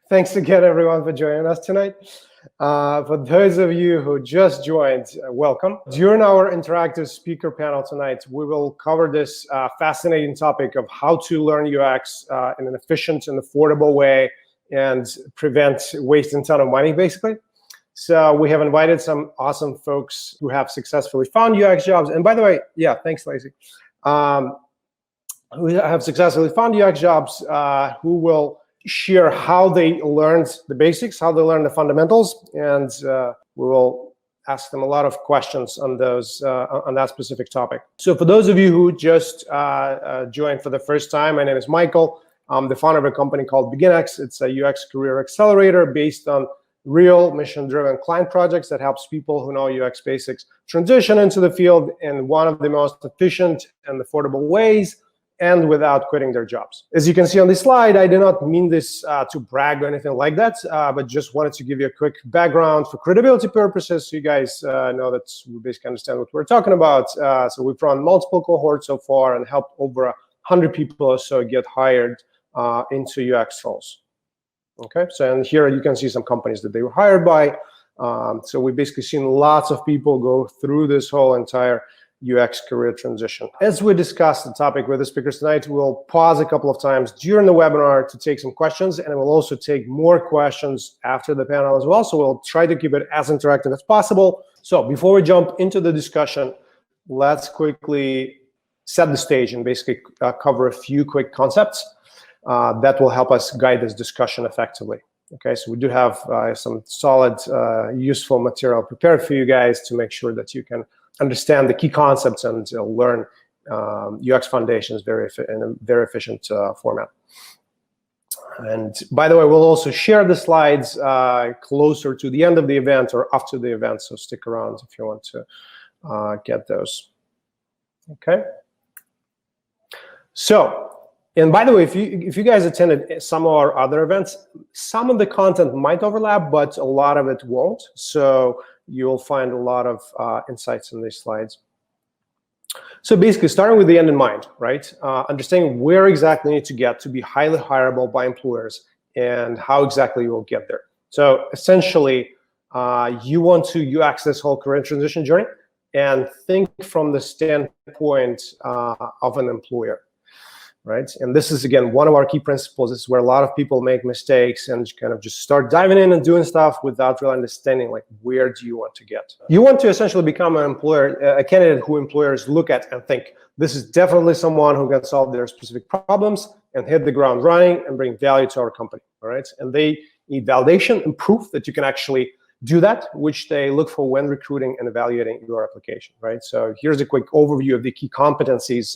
Thanks again, everyone, for joining us tonight. For those of you who just joined, welcome. During our interactive speaker panel tonight, we will cover this fascinating topic of how to learn UX in an efficient and affordable way and prevent wasting a ton of money, basically. So we have invited some awesome folks who have successfully found UX jobs. And by the way, yeah, thanks, Lacey. Who have successfully found UX jobs, who will share how they learned the basics, how they learned the fundamentals, and we will ask them a lot of questions on those on that specific topic. So for those of you who just joined for the first time, my name is Michael. I'm the founder of a company called BeginX. It's a UX career accelerator based on real mission-driven client projects that helps people who know UX basics transition into the field in one of the most efficient and affordable ways, and without quitting their jobs. As you can see on this slide, I do not mean this to brag or anything like that, but just wanted to give you a quick background for credibility purposes so you guys know that we basically understand what we're talking about. So we've run multiple cohorts so far and helped over 100 people or so get hired into UX roles. Okay, so and here you can see some companies that they were hired by. So we've basically seen lots of people go through this whole entire UX career transition. As we discuss the topic with the speakers tonight, we'll pause a couple of times during the webinar to take some questions, and we'll also take more questions after the panel as well. So we'll try to keep it as interactive as possible. So before we jump into the discussion, let's quickly set the stage and basically cover a few quick concepts that will help us guide this discussion effectively. Okay, so we do have some solid, useful material prepared for you guys to make sure that you can understand the key concepts and learn UX foundations in a very efficient format. And by the way, we'll also share the slides closer to the end of the event or after the event, so stick around if you want to get those. Okay. So, and by the way, if you guys attended some of our other events, some of the content might overlap, but a lot of it won't. So you'll find a lot of insights in these slides. So basically, starting with the end in mind, right? Understanding where exactly you need to get to be highly hireable by employers and how exactly you will get there. So essentially, you want to UX this whole career transition journey and think from the standpoint of an employer. Right? And this is, again, one of our key principles. This is where a lot of people make mistakes and kind of just start diving in and doing stuff without really understanding, like, where do you want to get? You want to essentially become an employer, a candidate who employers look at and think, this is definitely someone who can solve their specific problems and hit the ground running and bring value to our company, all right? And they need validation and proof that you can actually do that, which they look for when recruiting and evaluating your application, right? So here's a quick overview of the key competencies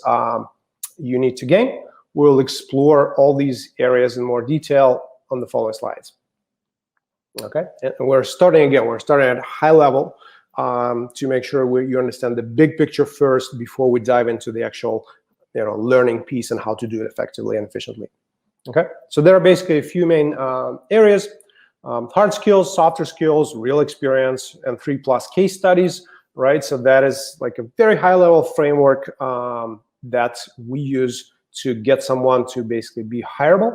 you need to gain. We'll explore all these areas in more detail on the following slides. Okay, and we're starting at a high level to make sure you understand the big picture first before we dive into the actual, learning piece and how to do it effectively and efficiently. Okay, so there are basically a few main areas: hard skills, softer skills, real experience, and 3+ case studies. Right, so that is like a very high level framework that we use to get someone to basically be hireable.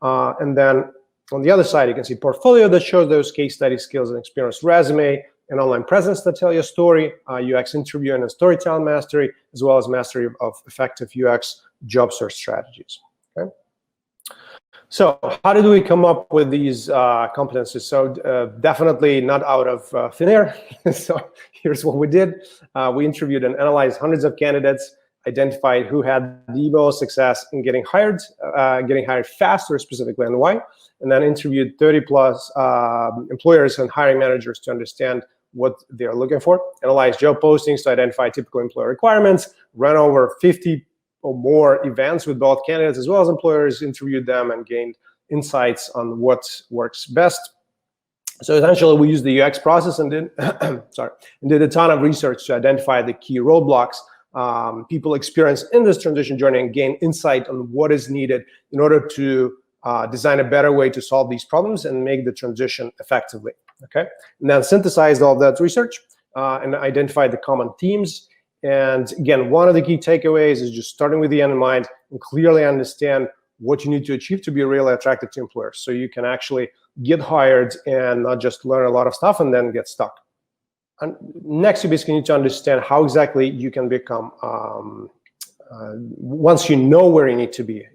And then on the other side, you can see portfolio that shows those case study skills and experience, resume, and online presence that tell your story, UX interview and storytelling mastery, as well as mastery of effective UX job search strategies. Okay. So how did we come up with these competencies? So definitely not out of thin air. So here's what we did. We interviewed and analyzed hundreds of candidates, identified who had the most success in getting hired faster specifically, and why, and then interviewed 30+ employers and hiring managers to understand what they're looking for, analyzed job postings to identify typical employer requirements, ran over 50 or more events with both candidates as well as employers, interviewed them, and gained insights on what works best. So essentially, we used the UX process and did a ton of research to identify the key roadblocks people experience in this transition journey and gain insight on what is needed in order to design a better way to solve these problems and make the transition effectively. Okay, and then synthesized all that research and identified the common themes. And again, one of the key takeaways is just starting with the end in mind and clearly understand what you need to achieve to be really attractive to employers, so you can actually get hired and not just learn a lot of stuff and then get stuck. And next, you basically need to understand how exactly you can become, once you know where you need to be,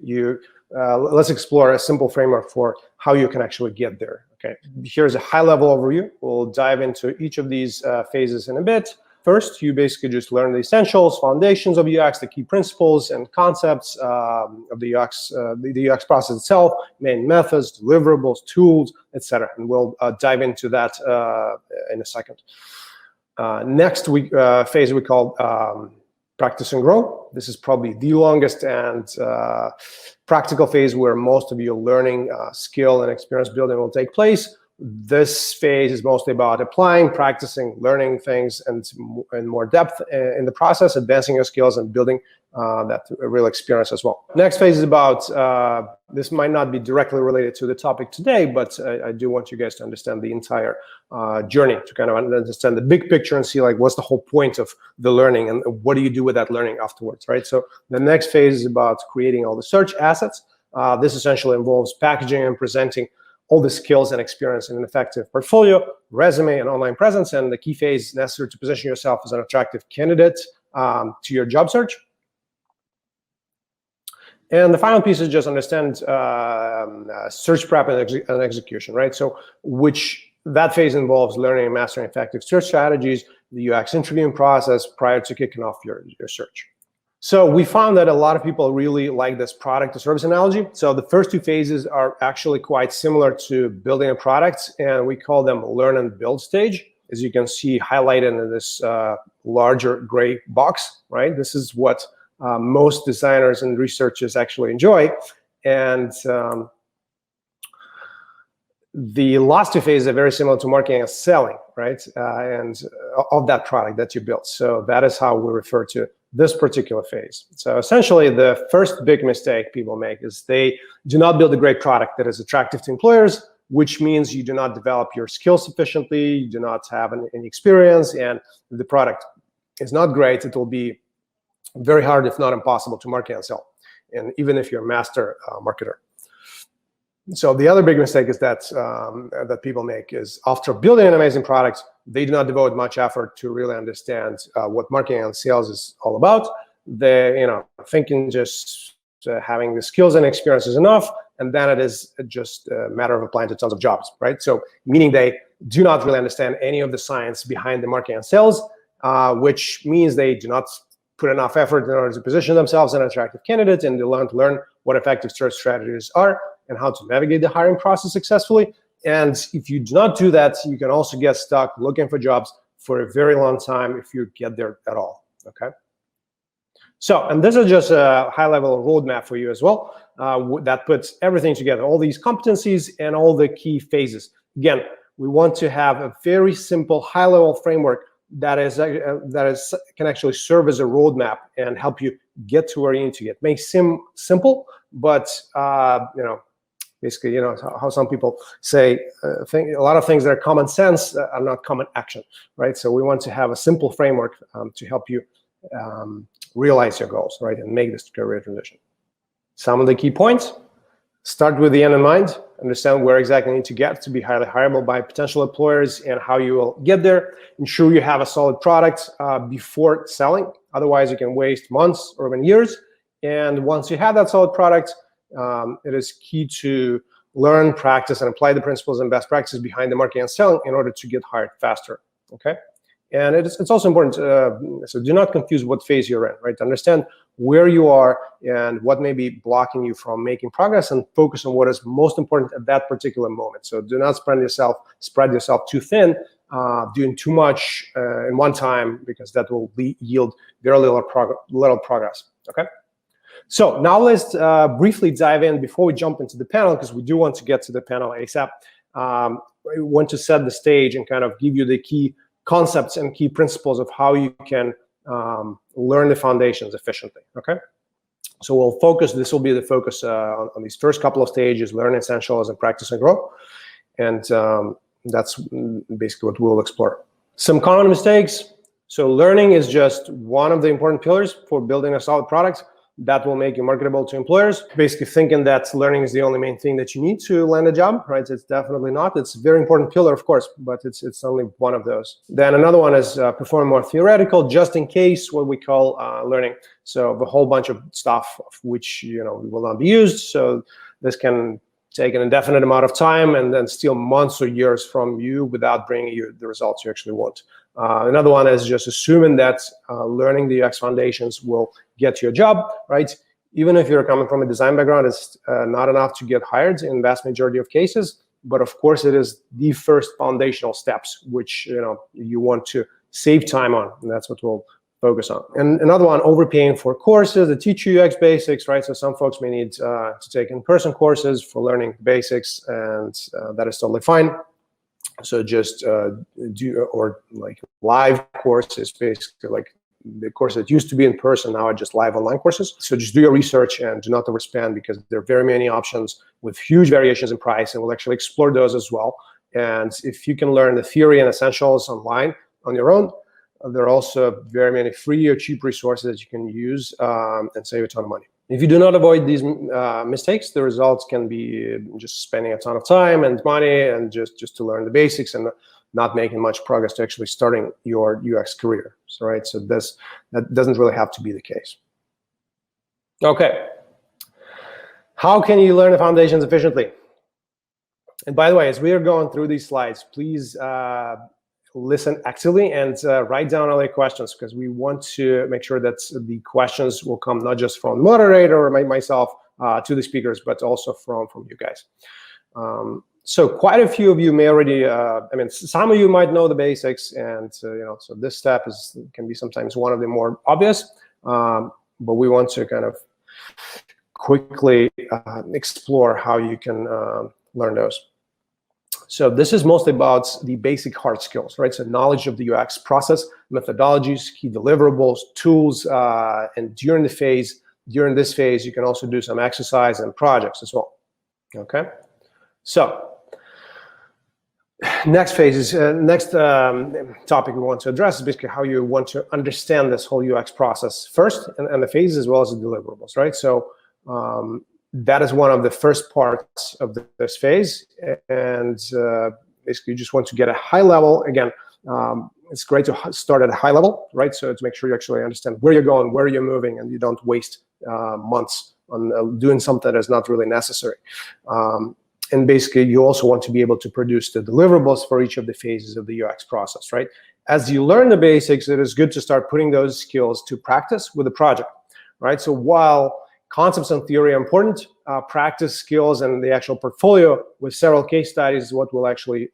let's explore a simple framework for how you can actually get there. Okay, here's a high-level overview. We'll dive into each of these phases in a bit. First, you basically just learn the essentials, foundations of UX, the key principles and concepts of the UX, the UX process itself, main methods, deliverables, tools, etc. And we'll dive into that in a second. Next phase we call practice and grow. This is probably the longest and practical phase where most of your learning, skill, and experience building will take place. This phase is mostly about applying, practicing, learning things, and more depth in the process, advancing your skills and building that real experience as well. Next phase is about, this might not be directly related to the topic today, but I do want you guys to understand the entire journey, to kind of understand the big picture and see like what's the whole point of the learning and what do you do with that learning afterwards, right? So the next phase is about creating all the search assets. This essentially involves packaging and presenting all the skills and experience in an effective portfolio, resume, and online presence, and the key phase necessary to position yourself as an attractive candidate to your job search. And the final piece is just understand search prep and execution, right? So that phase involves learning and mastering effective search strategies, the UX interviewing process prior to kicking off your search. So we found that a lot of people really like this product to service analogy. So the first two phases are actually quite similar to building a product, and we call them learn and build stage, as you can see highlighted in this larger gray box, right? This is what most designers and researchers actually enjoy. And the last two phases are very similar to marketing and selling, right? And of that product that you built. So that is how we refer to this particular phase. So essentially, the first big mistake people make is they do not build a great product that is attractive to employers, which means you do not develop your skills sufficiently, you do not have any experience, and if the product is not great, it will be very hard, if not impossible, to market and sell, and even if you're a master marketer. So the other big mistake is that that people make is after building an amazing product, they do not devote much effort to really understand what marketing and sales is all about. They, thinking just having the skills and experience is enough, and then it is just a matter of applying to tons of jobs, right? So meaning they do not really understand any of the science behind the marketing and sales, which means they do not put enough effort in order to position themselves as an attractive candidate, and they learn what effective search strategies are and how to navigate the hiring process successfully. And if you do not do that, you can also get stuck looking for jobs for a very long time if you get there at all, okay? So, and this is just a high-level roadmap for you as well that puts everything together, all these competencies and all the key phases. Again, we want to have a very simple high-level framework that can actually serve as a roadmap and help you get to where you need to get. May seem simple, but basically, how some people say a lot of things that are common sense are not common action, right? So we want to have a simple framework to help you realize your goals, right, and make this career transition. Some of the key points: start with the end in mind. Understand where exactly you need to get to be highly hireable by potential employers and how you will get there. Ensure you have a solid product before selling. Otherwise, you can waste months or even years. And once you have that solid product, it is key to learn, practice, and apply the principles and best practices behind the marketing and selling in order to get hired faster, okay? And it's also important, so do not confuse what phase you're in, right? Understand where you are and what may be blocking you from making progress, and focus on what is most important at that particular moment. So do not spread yourself too thin, doing too much in one time, because that will yield very little progress, okay? So now let's briefly dive in before we jump into the panel, because we do want to get to the panel ASAP. I want to set the stage and kind of give you the key concepts and key principles of how you can learn the foundations efficiently, okay? So we'll focus, this will be the focus on these first couple of stages: learn essentials and practice and grow. And that's basically what we'll explore. Some common mistakes. So learning is just one of the important pillars for building a solid product. that will make you marketable to employers. Basically thinking that learning is the only main thing that you need to land a job, right? It's definitely not. It's a very important pillar, of course, but it's only one of those. Then another one is perform more theoretical, just in case, what we call learning. So a whole bunch of stuff of which will not be used. So this can take an indefinite amount of time and then steal months or years from you without bringing you the results you actually want. Another one is just assuming that learning the UX foundations will get you a job, right? Even if you're coming from a design background, it's not enough to get hired in the vast majority of cases. But of course, it is the first foundational steps, which you want to save time on, and that's what we'll focus on. And another one, overpaying for courses that teach you UX basics, right? So some folks may need to take in-person courses for learning basics, and that is totally fine. So just do, or like live courses, basically like the course that used to be in person, now are just live online courses. So just do your research and do not overspend, because there are very many options with huge variations in price, and we'll actually explore those as well. And if you can learn the theory and essentials online on your own, there are also very many free or cheap resources that you can use and save a ton of money. If you do not avoid these mistakes, the results can be just spending a ton of time and money and just to learn the basics and not making much progress to actually starting your UX career. So, right, so that doesn't really have to be the case. Okay, how can you learn the foundations efficiently? And by the way, as we are going through these slides, please listen actively and write down all your questions, because we want to make sure that the questions will come not just from the moderator or myself to the speakers, but also from you guys. So quite a few of you may already, some of you might know the basics, and so this step can be sometimes one of the more obvious, but we want to kind of quickly explore how you can learn those. So this is mostly about the basic hard skills, right? So knowledge of the UX process, methodologies, key deliverables, tools, and during this phase, you can also do some exercise and projects as well. Okay. So next phase is next topic we want to address is basically how you want to understand this whole UX process first, and the phases as well as the deliverables, right? So that is one of the first parts of this phase, and basically you just want to get a high level. Again, it's great to start at a high level, right? So to make sure you actually understand where you're going, where you're moving, and you don't waste months on doing something that is not really necessary. And basically, you also want to be able to produce the deliverables for each of the phases of the UX process, right? As you learn the basics, it is good to start putting those skills to practice with a project, right? So while concepts and theory are important, practice skills and the actual portfolio with several case studies is what will actually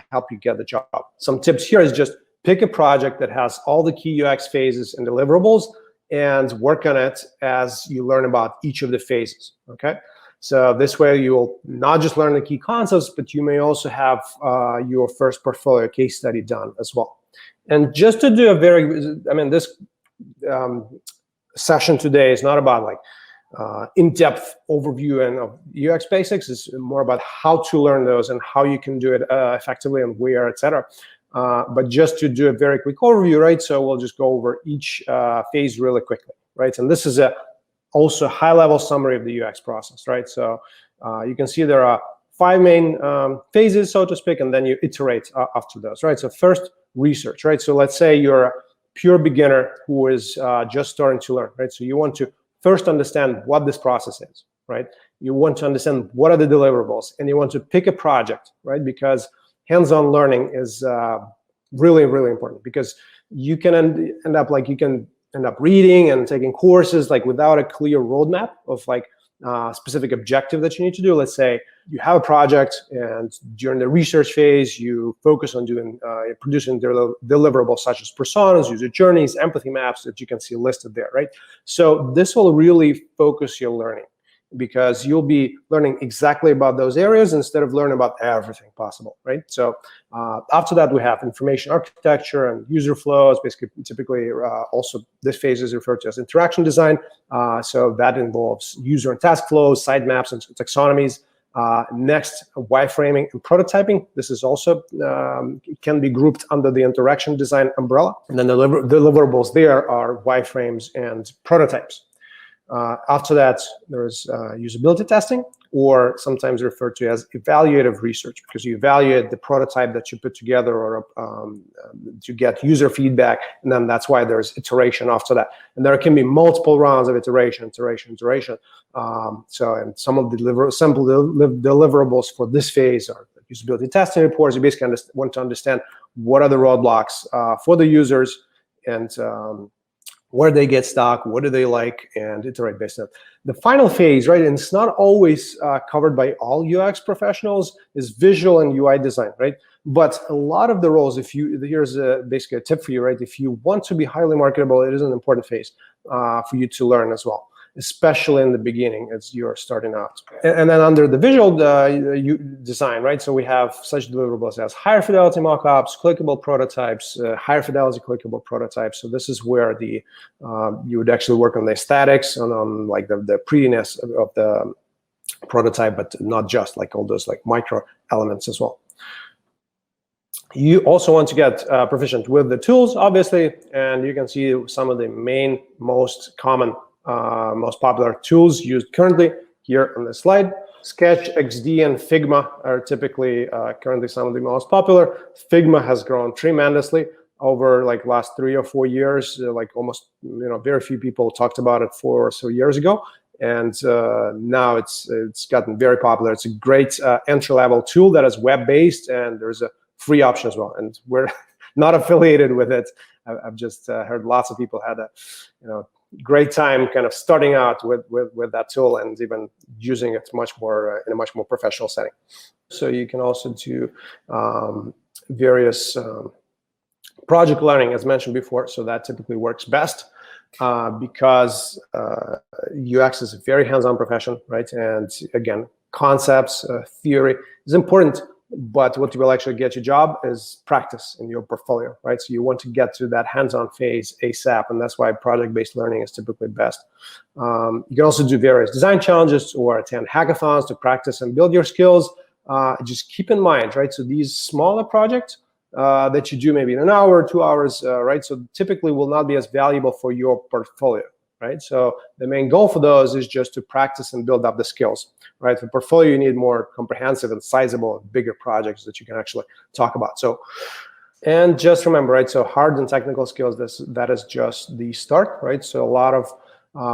help you get the job. Some tips here is just pick a project that has all the key UX phases and deliverables and work on it as you learn about each of the phases, okay? So this way you will not just learn the key concepts, but you may also have your first portfolio case study done as well. And just to do this session today is not about like in-depth overview and of UX basics. It's more about how to learn those and how you can do it effectively and where, etc. But just to do a very quick overview, right? So we'll just go over each phase really quickly, right? And this is also a high-level summary of the UX process, right? So you can see there are 5 main phases, so to speak, and then you iterate after those, right? So first, research, right? So let's say you're a pure beginner who is just starting to learn, right? So you want to first understand what this process is, right? You want to understand what are the deliverables, and you want to pick a project, right? Because hands-on learning is really, really important, because you can end up reading and taking courses like without a clear roadmap of like specific objective that you need to do. Let's say you have a project, and during the research phase, you focus on producing deliverables such as personas, user journeys, empathy maps that you can see listed there, right? So this will really focus your learning, because you'll be learning exactly about those areas instead of learning about everything possible, right? So after that, we have information architecture and user flows. Basically, typically, also this phase is referred to as interaction design. So that involves user and task flows, sitemaps, and taxonomies. Next, wireframing and prototyping. This is also can be grouped under the interaction design umbrella. And then the deliverables there are wireframes and prototypes. After that, there's usability testing, or sometimes referred to as evaluative research, because you evaluate the prototype that you put together or to get user feedback, and then that's why there's iteration after that. And there can be multiple rounds of iteration. And some of the sample deliverables for this phase are usability testing reports. You basically want to understand what are the roadblocks for the users, and where they get stuck, what do they like, and iterate based on it. The final phase, right, and it's not always covered by all UX professionals, is visual and UI design, right? But a lot of the roles, here's basically a tip for you, right? If you want to be highly marketable, it is an important phase for you to learn as well, especially in the beginning as you're starting out. And then under the visual design, right? So we have such deliverables as higher fidelity mockups, clickable prototypes, higher fidelity clickable prototypes. So this is where you would actually work on the aesthetics and on like the prettiness of the prototype, but not just like all those like micro elements as well. You also want to get proficient with the tools, obviously, and you can see some of the most common, most popular tools used currently here on the slide. Sketch, XD, and Figma are typically currently some of the most popular. Figma has grown tremendously over like last 3 or 4 years. Like almost, very few people talked about it 4 or so years ago, and now it's gotten very popular. It's a great entry-level tool that is web-based, and there's a free option as well. And we're not affiliated with it. I've just heard lots of people had a great time kind of starting out with that tool and even using it much more in a much more professional setting. So you can also do various project learning, as mentioned before. So that typically works best because UX is a very hands-on profession, right? And again, concepts, theory is important, but what will actually get you a job is practice in your portfolio, right? So you want to get to that hands-on phase ASAP, and that's why project-based learning is typically best. You can also do various design challenges or attend hackathons to practice and build your skills. Just keep in mind, right? So these smaller projects that you do maybe in an hour, 2 hours, right? So typically will not be as valuable for your portfolio, right? So the main goal for those is just to practice and build up the skills, right? For portfolio, you need more comprehensive and sizable and bigger projects that you can actually talk about. So, and just remember, right? So hard and technical skills, that is just the start, right? So a lot of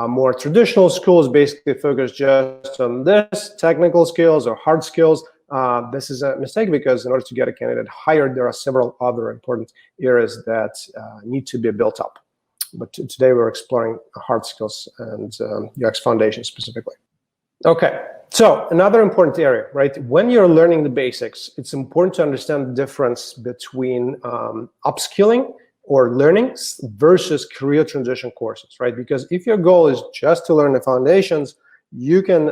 more traditional schools basically focus just on this, technical skills or hard skills. This is a mistake, because in order to get a candidate hired, there are several other important areas that need to be built up. But today we're exploring hard skills and UX foundation specifically. Okay, so another important area, right? When you're learning the basics, it's important to understand the difference between upskilling or learning versus career transition courses, right? Because if your goal is just to learn the foundations, you can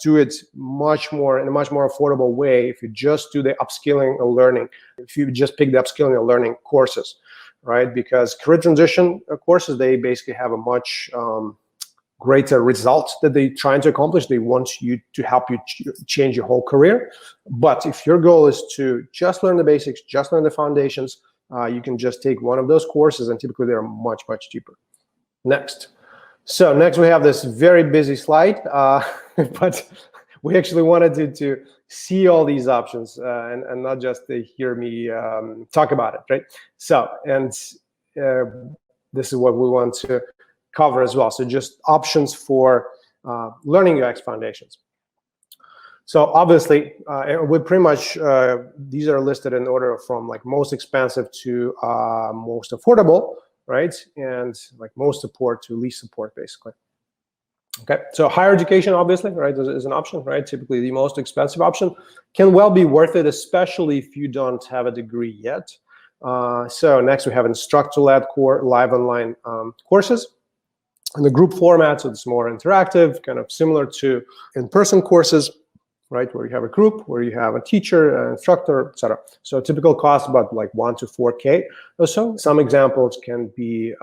do it in a much more affordable way if you just do the upskilling or learning, if you just pick the upskilling or learning courses, right? Because career transition courses, they basically have a much greater result that they're trying to accomplish. They want you to help you change your whole career. But if your goal is to just learn the basics, just learn the foundations, you can just take one of those courses, and typically they're much, much cheaper. Next. So next we have this very busy slide, but we actually wanted to see all these options and not just to hear me talk about it, right? So, and this is what we want to cover as well. So just options for learning UX foundations. So obviously, we pretty much, these are listed in order from like most expensive to most affordable, right? And like most support to least support, basically. Okay, so higher education, obviously, right, is an option, right? Typically the most expensive option, can well be worth it, especially if you don't have a degree yet. So next we have instructor-led live online courses. In the group format, so it's more interactive, kind of similar to in-person courses, right, where you have a group, where you have a teacher, an instructor, etc. So typical cost about like 1 to 4K or so. Some examples can be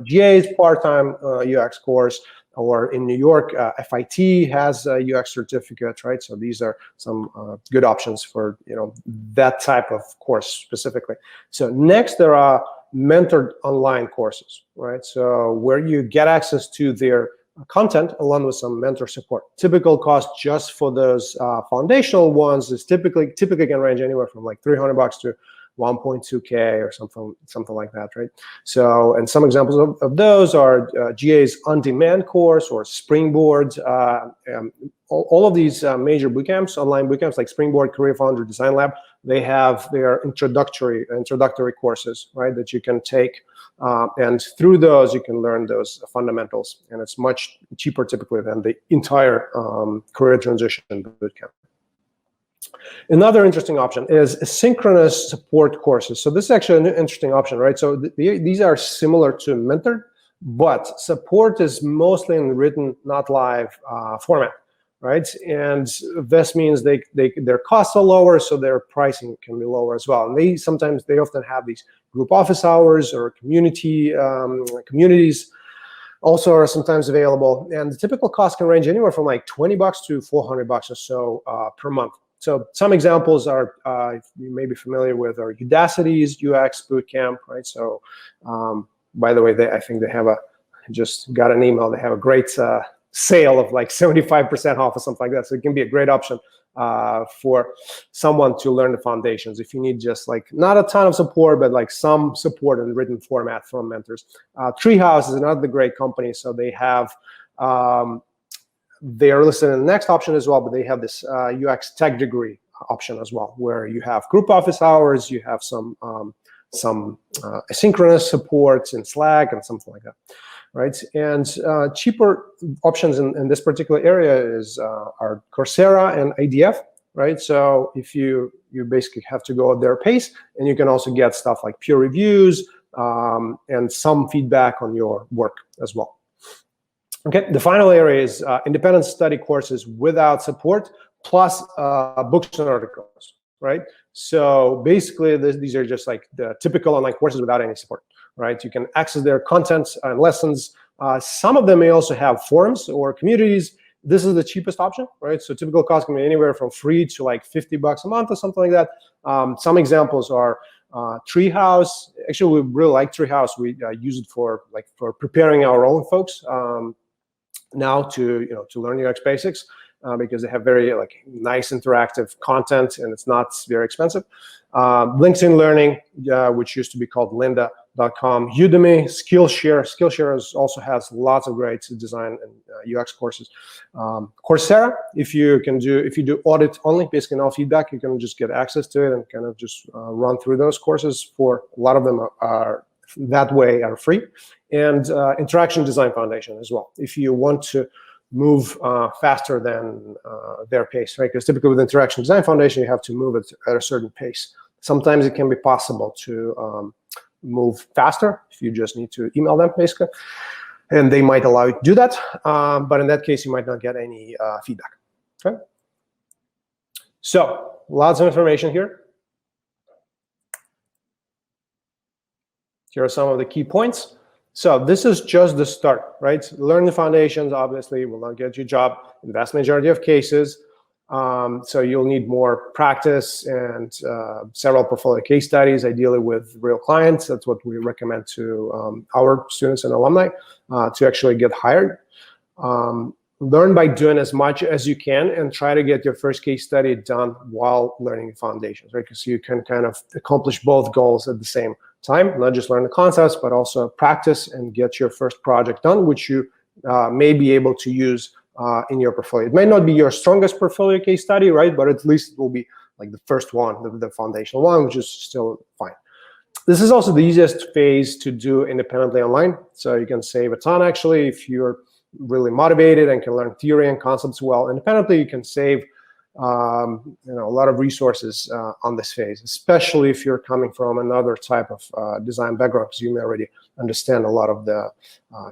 GA's part-time UX course, or in New York, FIT has a UX certificate, right? So these are some good options for that type of course specifically. So next, there are mentored online courses, right? So where you get access to their content along with some mentor support. Typical cost just for those foundational ones is typically can range anywhere from like $300 to 1.2K or something like that, right? So, and some examples of those are GA's on-demand course or Springboard. All of these major bootcamps, online bootcamps like Springboard, Career Founder, Design Lab, they have their introductory courses, right, that you can take, and through those you can learn those fundamentals, and it's much cheaper typically than the entire career transition bootcamp. Another interesting option is asynchronous support courses. So this is actually an interesting option, right? So these are similar to Mentor, but support is mostly in written, not live format, right? And this means their costs are lower, so their pricing can be lower as well. And they often have these group office hours or communities also are sometimes available. And the typical cost can range anywhere from like $20 to $400 or so per month. So some examples are, you may be familiar with, are Udacity's UX Bootcamp, right? So by the way, I think they have just got an email, they have a great sale of like 75% off or something like that. So it can be a great option for someone to learn the foundations if you need just like not a ton of support, but like some support in written format from mentors. Treehouse is another great company. So they have, they are listed in the next option as well, but they have this UX tech degree option as well, where you have group office hours, you have some asynchronous supports in Slack and something like that, right? And cheaper options in this particular area are Coursera and IDF, right? So if you basically have to go at their pace, and you can also get stuff like peer reviews and some feedback on your work as well. Okay, the final area is independent study courses without support, plus books and articles, right? So basically, these are just like the typical online courses without any support, right? You can access their content and lessons. Some of them may also have forums or communities. This is the cheapest option, right? So typical cost can be anywhere from free to like $50 a month or something like that. Some examples are Treehouse. Actually, we really like Treehouse. We use it for preparing our own folks now to learn UX basics because they have very nice interactive content and it's not very expensive. LinkedIn Learning, which used to be called lynda.com, Udemy, Skillshare. Skillshare also has lots of great design and UX courses. Coursera, if you do audit only, basically no feedback, you can just get access to it and kind of just run through those courses. For a lot of them are free. And Interaction Design Foundation as well, if you want to move faster than their pace, right? Because typically with Interaction Design Foundation, you have to move it at a certain pace. Sometimes it can be possible to move faster if you just need to email them, basically. And they might allow you to do that. But in that case, you might not get any feedback, okay? So lots of information here. Here are some of the key points. So this is just the start, right? Learn the foundations, obviously, will not get you a job in the vast majority of cases. So you'll need more practice and several portfolio case studies, ideally with real clients. That's what we recommend to our students and alumni to actually get hired. Learn by doing as much as you can and try to get your first case study done while learning the foundations, right? Because you can kind of accomplish both goals at the same time, not just learn the concepts, but also practice and get your first project done, which you may be able to use in your portfolio. It may not be your strongest portfolio case study, right? But at least it will be like the first one, the foundational one, which is still fine. This is also the easiest phase to do independently online. So you can save a ton, actually, if you're really motivated and can learn theory and concepts well independently. You can save a lot of resources on this phase, especially if you're coming from another type of design background, because you may already understand a lot of the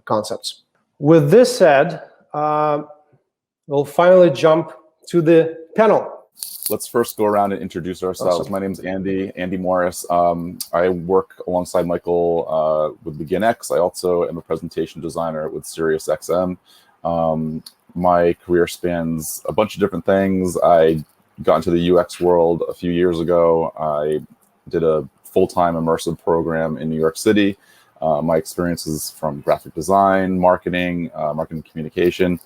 concepts. With this said, we'll finally jump to the panel. Let's first go around and introduce ourselves. Awesome. My name's Andy Morris. I work alongside Michael with BeginX. I also am a presentation designer with SiriusXM. My career spans a bunch of different things. I got into the UX world a few years ago. I did a full-time immersive program in New York City. My experiences from graphic design, marketing, marketing communication,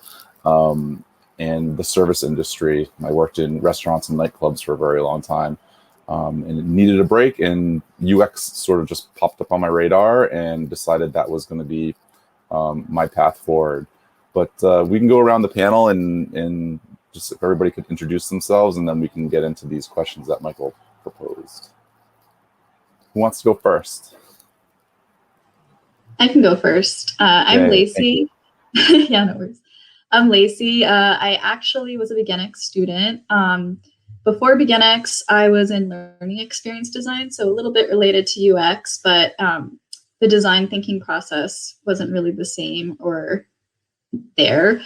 and the service industry. I worked in restaurants and nightclubs for a very long time, and it needed a break, and UX sort of just popped up on my radar and decided that was going to be my path forward. But we can go around the panel and just if everybody could introduce themselves, and then we can get into these questions that Michael proposed. Who wants to go first? I can go first. I'm Lacey. Yeah, no worries. I'm Lacey. I actually was a BeginX student. Before BeginX, I was in learning experience design, so a little bit related to UX, but the design thinking process wasn't really the same or there.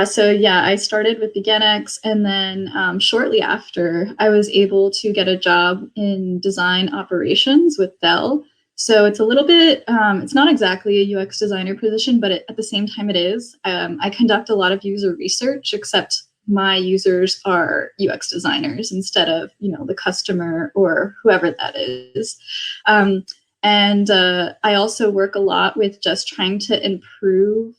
So yeah, I started with BeginX, and then shortly after, I was able to get a job in design operations with Dell. So it's a little bit, it's not exactly a UX designer position, but at the same time it is. I conduct a lot of user research, except my users are UX designers instead of, the customer or whoever that is. And I also work a lot with just trying to improve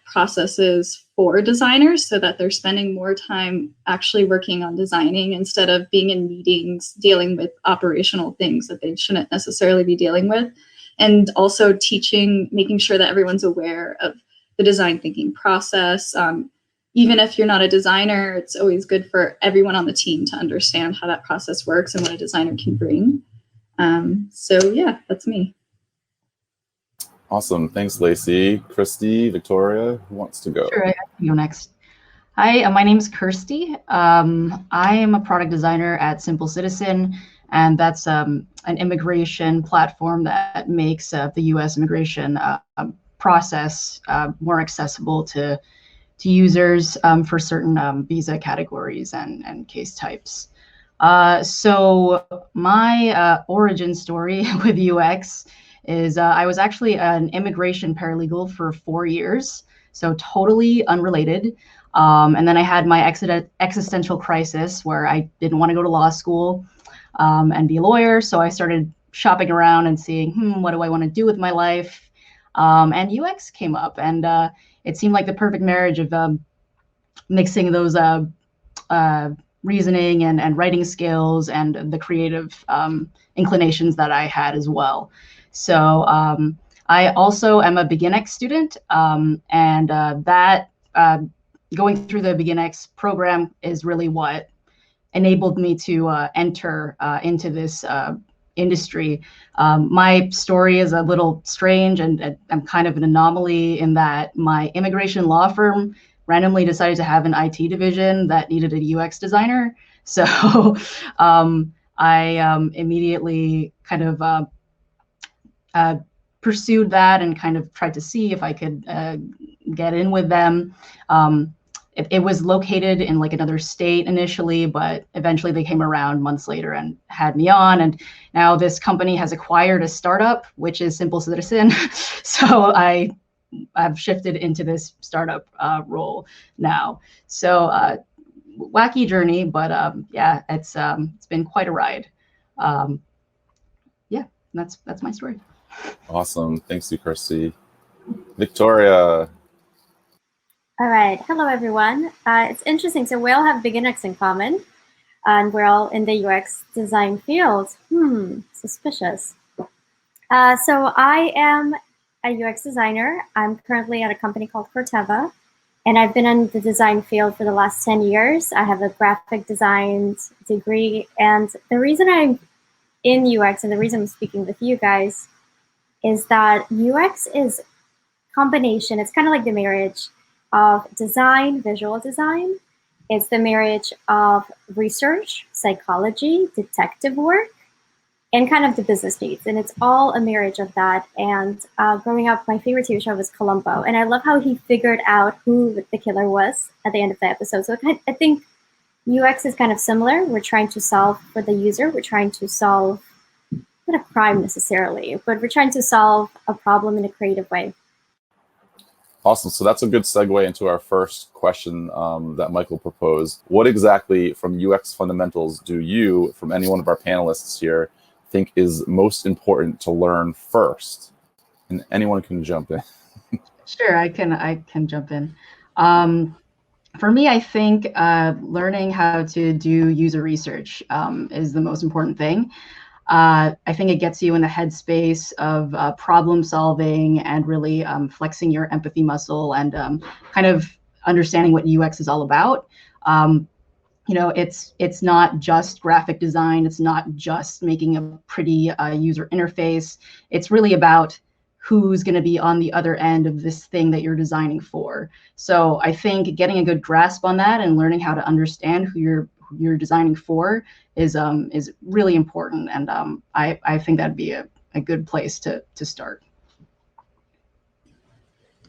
processes for designers so that they're spending more time actually working on designing instead of being in meetings dealing with operational things that they shouldn't necessarily be dealing with. And also teaching, making sure that everyone's aware of the design thinking process. Even if you're not a designer, it's always good for everyone on the team to understand how that process works and what a designer can bring. So yeah, that's me. Awesome. Thanks, Lacey. Christy, Victoria, who wants to go? Sure, I can go next. Hi, my name is Kirsty. I am a product designer at Simple Citizen, and that's an immigration platform that makes the U.S. immigration process more accessible to users for certain visa categories and case types. So my origin story with UX is I was actually an immigration paralegal for 4 years, so totally unrelated. And then I had my existential crisis where I didn't want to go to law school and be a lawyer. So I started shopping around and seeing, what do I want to do with my life? And UX came up, and it seemed like the perfect marriage of mixing those reasoning and writing skills and the creative inclinations that I had as well. So I also am a BeginX student, and that going through the BeginX program is really what enabled me to enter into this industry. My story is a little strange, and I'm kind of an anomaly in that my immigration law firm randomly decided to have an IT division that needed a UX designer. So I immediately kind of pursued that and kind of tried to see if I could get in with them. It was located in like another state initially, but eventually they came around months later and had me on. And now this company has acquired a startup, which is Simple Citizen. So I've shifted into this startup role now. So wacky journey, but yeah, it's been quite a ride. Yeah, that's my story. Awesome. Thanks you, Kirsty. Victoria. All right. Hello, everyone. It's interesting. So we all have BeginX in common, and we're all in the UX design field. Suspicious. So I am a UX designer. I'm currently at a company called Corteva, and I've been in the design field for the last 10 years. I have a graphic design degree, and the reason I'm in UX and the reason I'm speaking with you guys is that UX is combination. It's kind of like the marriage of design, visual design. It's the marriage of research, psychology, detective work, and kind of the business needs. And it's all a marriage of that. And growing up, my favorite TV show was Columbo. And I love how he figured out who the killer was at the end of the episode. So I think UX is kind of similar. We're trying to solve for the user. We're trying to solve, not a crime necessarily, but we're trying to solve a problem in a creative way. Awesome. So that's a good segue into our first question that Michael proposed. What exactly from UX fundamentals do you, from any one of our panelists here, think is most important to learn first? And anyone can jump in. Sure, I can jump in. For me, I think learning how to do user research is the most important thing. I think it gets you in the headspace of problem solving and really flexing your empathy muscle and kind of understanding what UX is all about. You know, it's not just graphic design. It's not just making a pretty user interface. It's really about who's going to be on the other end of this thing that you're designing for. So I think getting a good grasp on that and learning how to understand who you're designing for is really important. And I think that'd be a good place to start.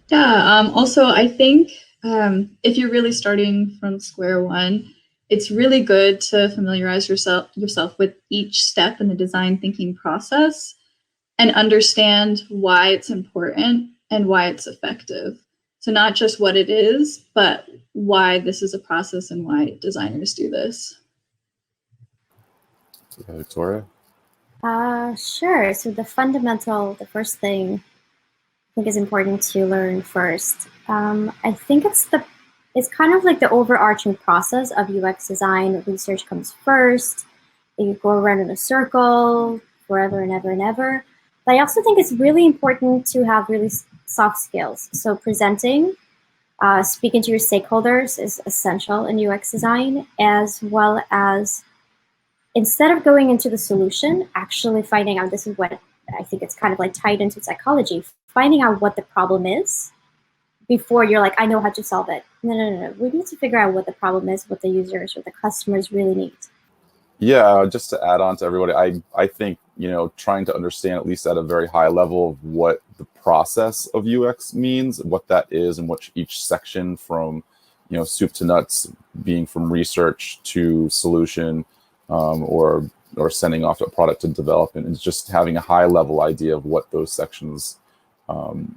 Yeah. Also, I think if you're really starting from square one, it's really good to familiarize yourself with each step in the design thinking process and understand why it's important and why it's effective. So not just what it is, but why this is a process and why designers do this. Victoria? Sure. So the first thing I think is important to learn first. I think it's kind of like the overarching process of UX design. Research comes first. You go around in a circle forever and ever and ever. But I also think it's really important to have really soft skills. So presenting, speaking to your stakeholders is essential in UX design, as well as instead of going into the solution, actually finding out, this is what I think it's kind of like tied into psychology, finding out what the problem is before you're like, I know how to solve it. No. We need to figure out what the problem is, what the users or the customers really need. Yeah, just to add on to everybody, I think, you know, trying to understand at least at a very high level of what the process of UX means, what that is, and what each section from, you know, soup to nuts, being from research to solution, or sending off a product to development, and just having a high level idea of what those sections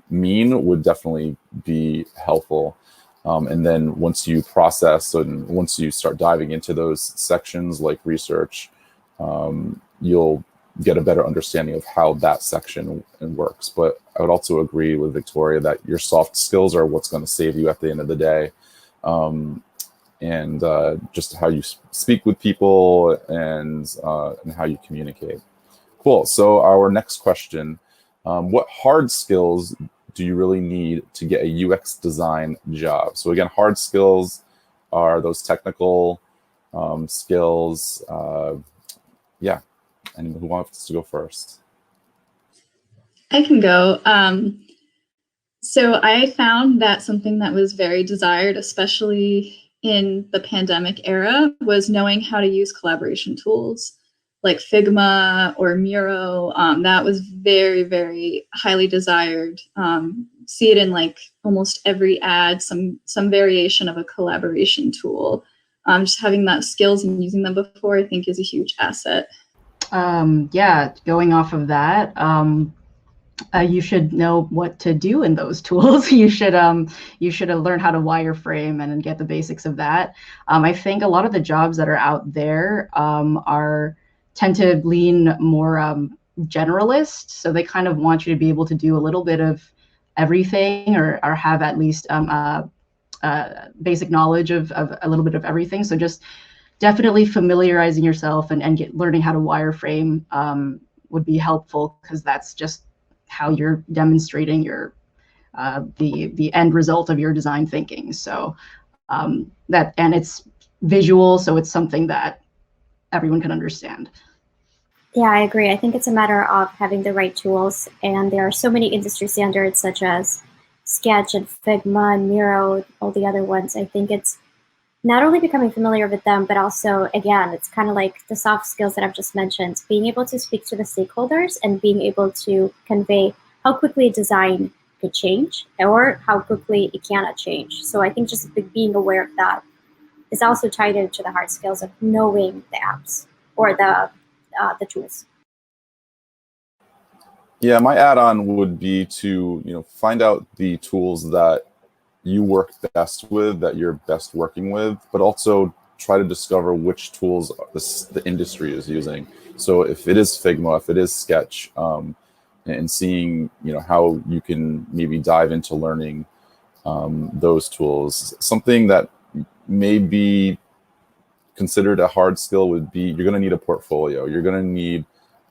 mean would definitely be helpful. And then once you process and once you start diving into those sections like research, you'll get a better understanding of how that section works. But I would also agree with Victoria that your soft skills are what's going to save you at the end of the day. And just how you speak with people and how you communicate. Cool. So our next question, what hard skills do you really need to get a UX design job? So again, hard skills are those technical skills. Yeah. Anyone who wants to go first? I can go. So I found that something that was very desired, especially in the pandemic era, was knowing how to use collaboration tools like Figma or Miro. That was very, very highly desired. See it in like almost every ad, some variation of a collaboration tool. Just having that skills and using them before, I think, is a huge asset. Yeah, going off of that, you should know what to do in those tools. You should learn how to wireframe and get the basics of that. I think a lot of the jobs that are out there tend to lean more generalist, so they kind of want you to be able to do a little bit of everything or have at least basic knowledge of a little bit of everything. So just definitely familiarizing yourself and learning how to wireframe would be helpful, because that's just how you're demonstrating your the end result of your design thinking. So and it's visual, so it's something that everyone can understand. Yeah, I agree. I think it's a matter of having the right tools, and there are so many industry standards such as Sketch and Figma and Miro, all the other ones. I think it's not only becoming familiar with them, but also, again, it's kind of like the soft skills that I've just mentioned, being able to speak to the stakeholders and being able to convey how quickly design could change or how quickly it cannot change. So I think just being aware of that is also tied into the hard skills of knowing the apps or the tools. Yeah, my add-on would be to find out the tools that you work best with, that you're best working with, but also try to discover which tools the industry is using. So if it is Figma, if it is Sketch, and seeing, you know, how you can maybe dive into learning those tools. Something that may be considered a hard skill would be, you're going to need a portfolio. You're going to need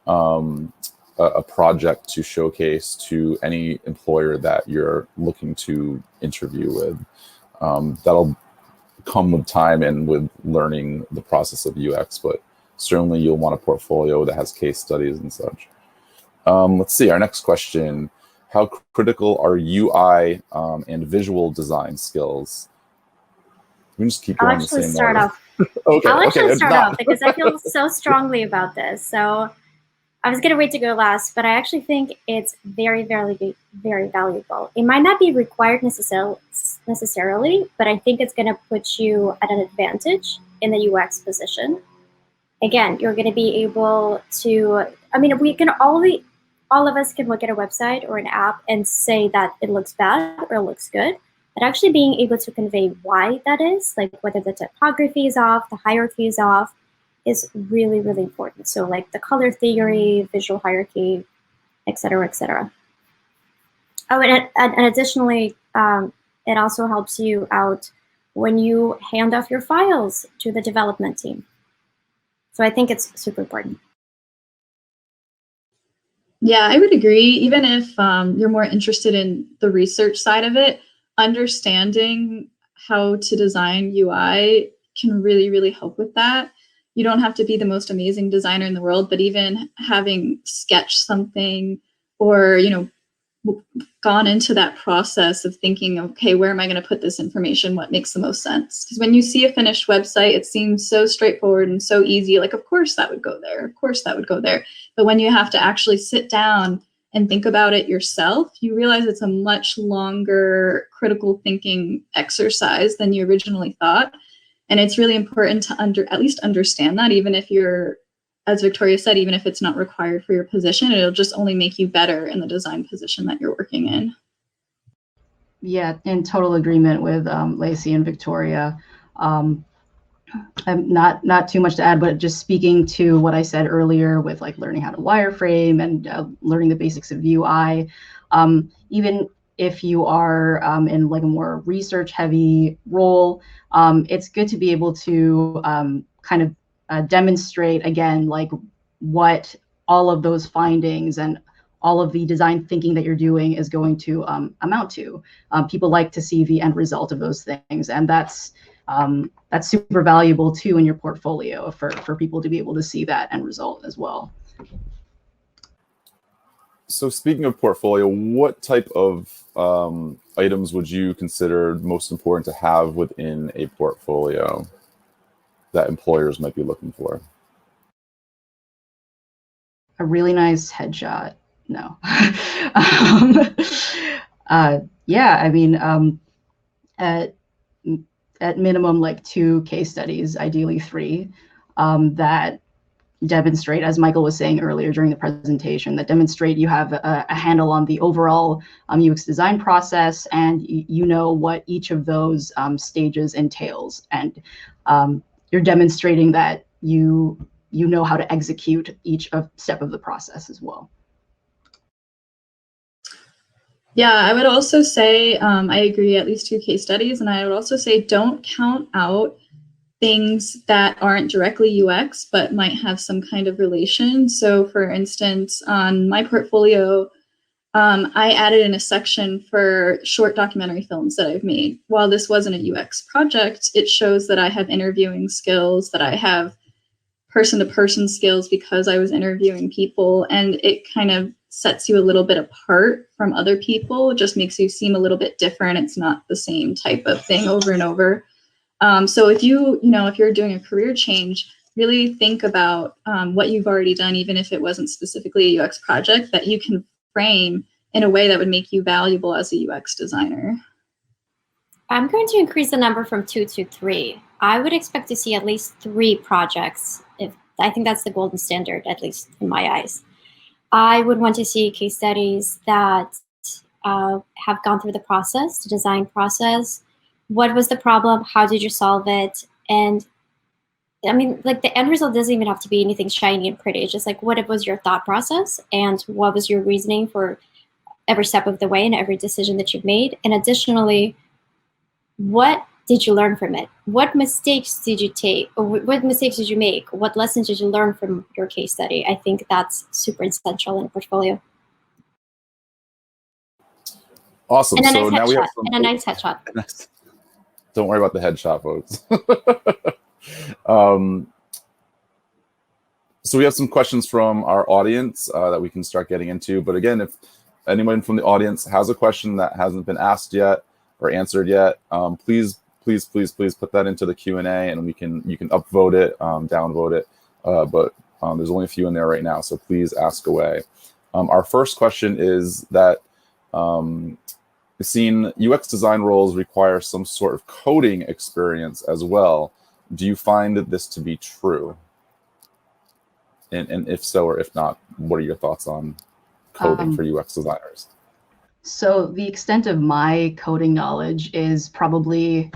a project to showcase to any employer that you're looking to interview with. That'll come with time and with learning the process of UX, but certainly you'll want a portfolio that has case studies and such. Let's see, our next question. How critical are UI and visual design skills? We can just keep going the same way. I'll start off. Okay, I'll actually okay, start off because I feel so strongly about this. So I was going to wait to go last, but I actually think it's very, very, very valuable. It might not be required necessarily, but I think it's going to put you at an advantage in the UX position. Again, you're going to be able to, I mean, we can all of us can look at a website or an app and say that it looks bad or it looks good. But actually being able to convey why that is, like whether the typography is off, the hierarchy is off, is really, really important. So like the color theory, visual hierarchy, et cetera, et cetera. Oh, and additionally, it also helps you out when you hand off your files to the development team. So I think it's super important. Yeah, I would agree. Even if you're more interested in the research side of it, understanding how to design UI can really, really help with that. You don't have to be the most amazing designer in the world, but even having sketched something or, you know, gone into that process of thinking, okay, where am I going to put this information? What makes the most sense? Because when you see a finished website, it seems so straightforward and so easy. Like, of course that would go there. Of course that would go there. But when you have to actually sit down and think about it yourself, you realize it's a much longer critical thinking exercise than you originally thought. And it's really important to at least understand that, even if you're, as Victoria said, even if it's not required for your position, it'll just only make you better in the design position that you're working in. Yeah, in total agreement with Lacey and Victoria. I'm not too much to add, but just speaking to what I said earlier with like learning how to wireframe and learning the basics of UI, even if you are in like a more research heavy role, it's good to be able to kind of demonstrate again, like what all of those findings and all of the design thinking that you're doing is going to amount to. People like to see the end result of those things, and that's super valuable too in your portfolio for people to be able to see that end result as well. So speaking of portfolio, what type of items would you consider most important to have within a portfolio that employers might be looking for? A really nice headshot. No. Yeah, I mean, at minimum, like 2 case studies, ideally 3, that demonstrate, as Michael was saying earlier during the presentation, that demonstrate you have a handle on the overall UX design process, and you know what each of those stages entails, and you're demonstrating that you know how to execute each step of the process as well. Yeah, I would also say, I agree, at least 2 case studies. And I would also say, don't count out things that aren't directly UX, but might have some kind of relation. So for instance, on my portfolio, I added in a section for short documentary films that I've made. While this wasn't a UX project, it shows that I have interviewing skills, that I have person-to-person skills because I was interviewing people, and it kind of sets you a little bit apart from other people. It just makes you seem a little bit different. It's not the same type of thing over and over. So if if you're doing a career change, really think about what you've already done, even if it wasn't specifically a UX project, that you can frame in a way that would make you valuable as a UX designer. I'm going to increase the number from 2 to 3. I would expect to see at least 3 projects. I think that's the golden standard, at least in my eyes. I would want to see case studies that have gone through the process, the design process. What was the problem? How did you solve it? And I mean, like the end result doesn't even have to be anything shiny and pretty. It's just like, what was your thought process and what was your reasoning for every step of the way and every decision that you've made? And additionally, what did you learn from it? What mistakes did you take? Or what mistakes did you make? What lessons did you learn from your case study? I think that's super essential in a portfolio. Awesome. And a So nice now we have headshot. And a nice headshot. Don't worry about the headshot, folks. So we have some questions from our audience that we can start getting into. But again, if anyone from the audience has a question that hasn't been asked yet or answered yet, please put that into the Q&A, and you can upvote it, downvote it. But there's only a few in there right now, so please ask away. Our first question is that seen UX design roles require some sort of coding experience as well. Do you find this to be true? And if so, or if not, what are your thoughts on coding for UX designers? So the extent of my coding knowledge is probably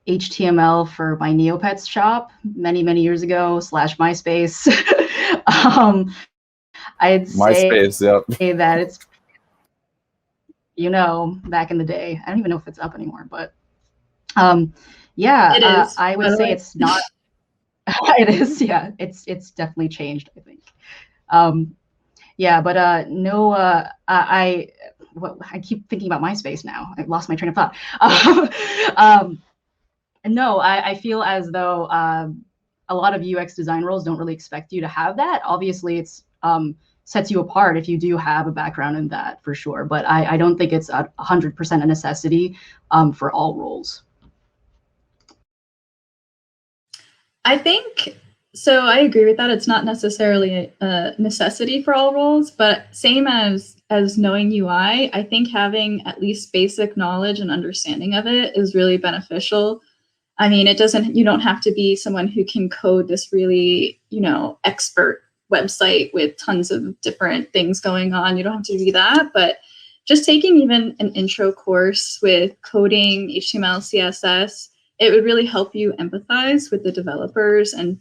HTML for my Neopets shop many years ago / MySpace. I'd say MySpace, yep. that it's, back in the day. I don't even know if it's up anymore, but yeah, It is, I would say it's not. It is, yeah. It's definitely changed, I think. Yeah, but no, I keep thinking about MySpace now. I've lost my train of thought. No, I feel as though a lot of UX design roles don't really expect you to have that. Obviously, it's sets you apart if you do have a background in that, for sure. But I don't think it's 100% a necessity for all roles. I think so. I agree with that. It's not necessarily a necessity for all roles, but same as knowing UI, I think having at least basic knowledge and understanding of it is really beneficial. I mean, you don't have to be someone who can code this really, expert website with tons of different things going on. You don't have to be that, but just taking even an intro course with coding, HTML, CSS, it would really help you empathize with the developers and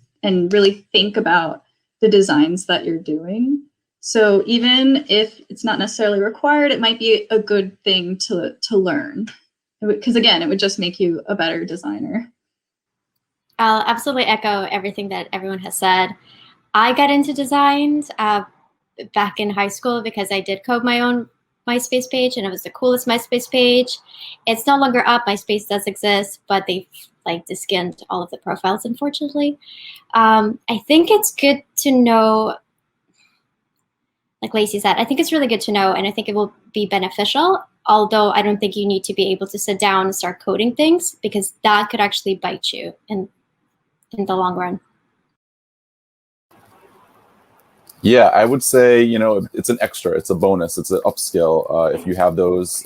really think about the designs that you're doing. So even if it's not necessarily required, it might be a good thing to learn, because again, it would just make you a better designer. I'll absolutely echo everything that everyone has said. I got into design back in high school because I did code my own MySpace page, and it was the coolest MySpace page. It's no longer up. MySpace does exist, but they've skinned all of the profiles, unfortunately. I think it's good to know, like Lacey said, I think it's really good to know, and I think it will be beneficial, although I don't think you need to be able to sit down and start coding things, because that could actually bite you in the long run. Yeah, I would say, it's an extra, it's a bonus, it's an upskill. If you have those,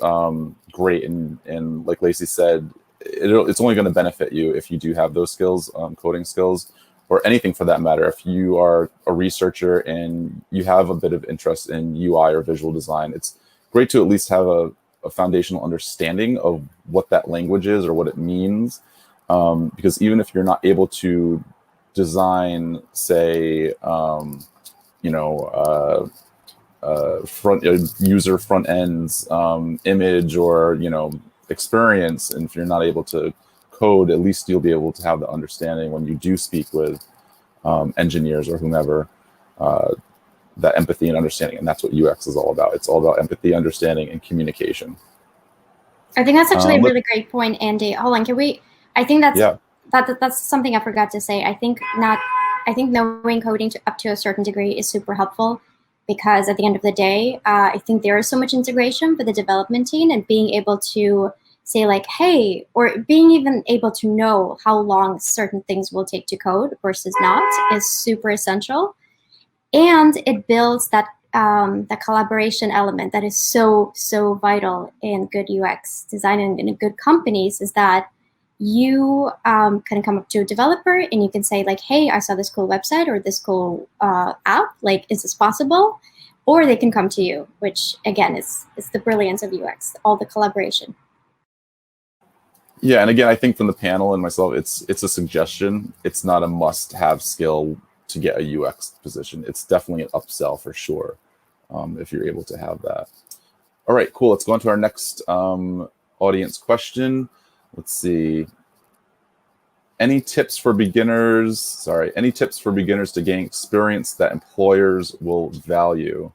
great. And like Lacey said, it's only going to benefit you if you do have those skills, coding skills, or anything for that matter. If you are a researcher and you have a bit of interest in UI or visual design, it's great to at least have a foundational understanding of what that language is or what it means. Because even if you're not able to design, say, user front ends, image, or experience, and if you're not able to code, at least you'll be able to have the understanding when you do speak with engineers or whomever, that empathy and understanding. And that's what UX is all about. It's all about empathy, understanding, and communication. I think that's actually a really great point, Andy. Hold on, I think that's something I forgot to say. I think knowing coding up to a certain degree is super helpful, because at the end of the day, I think there is so much integration for the development team, and being able to say hey, or being even able to know how long certain things will take to code versus not is super essential. And it builds that collaboration element that is so vital in good UX design and in good companies, is that you can come up to a developer and you can say hey, I saw this cool website or this cool app, is this possible? Or they can come to you, which again is the brilliance of UX, all the collaboration. Yeah, and again, I think from the panel and myself, it's a suggestion. It's not a must-have skill to get a UX position. It's definitely an upsell for sure, if you're able to have that. All right, cool. Let's go on to our next audience question. Let's see. Any tips for beginners? Any tips for beginners to gain experience that employers will value?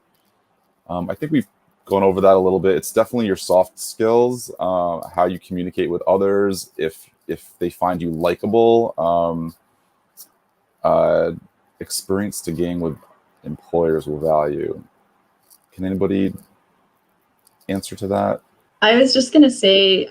I think we've gone over that a little bit. It's definitely your soft skills, how you communicate with others, if they find you likable, experience to gain with employers will value. Can anybody answer to that? I was just gonna say,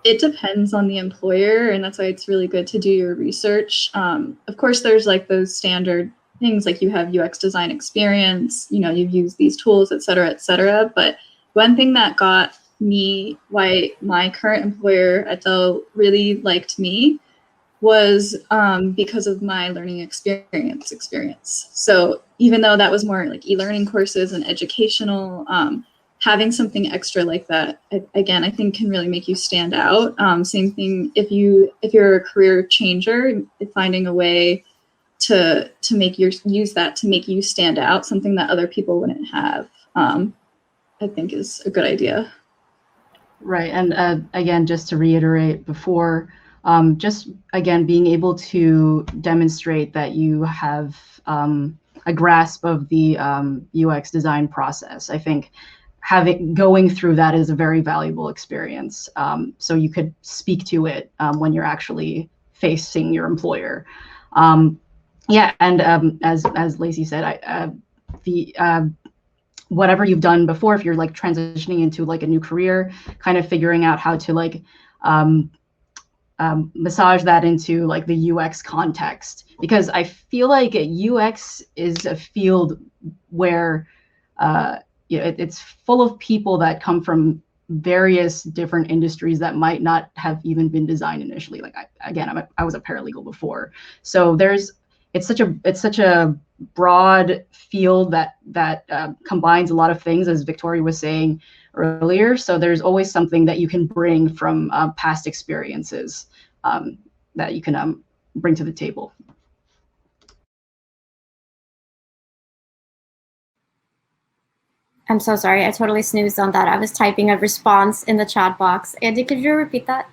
it depends on the employer, and that's why it's really good to do your research. Of course, there's like those standard things like you have UX design experience, you've used these tools, et cetera, et cetera. But one thing that got me, why my current employer at Dell really liked me, was because of my learning experience. So even though that was more like e-learning courses and educational, having something extra like that, again, I think can really make you stand out. Same thing if you're a career changer, finding a way to use that to make you stand out, something that other people wouldn't have, I think is a good idea. Right, and again, just to reiterate before, just again being able to demonstrate that you have a grasp of the UX design process. I think going through that is a very valuable experience. So you could speak to it when you're actually facing your employer. Yeah, and as Lacey said, whatever you've done before, if you're like transitioning into like a new career, kind of figuring out how to like massage that into like the UX context, because I feel like UX is a field where it's full of people that come from various different industries that might not have even been designed initially. Like I was a paralegal before, so it's such a broad field that combines a lot of things, as Victoria was saying earlier. So there's always something that you can bring from past experiences that you can bring to the table. I'm so sorry. I totally snoozed on that. I was typing a response in the chat box. Andy, could you repeat that?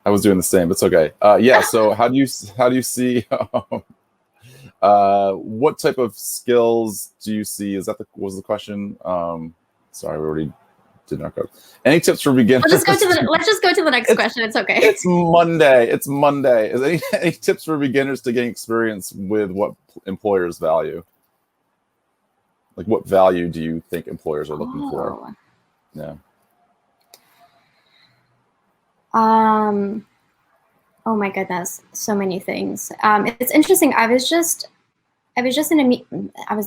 I was doing the same. It's okay. Yeah. So how do you see? What type of skills do you see? Was the question? Sorry, we already did not go. Any tips for beginners? Let's just go to the next question. It's okay. It's Monday. It's Monday. Is any tips for beginners to gain experience with what employers value? Like, what value do you think employers are looking for? Yeah. Oh my goodness, so many things. It's interesting. I was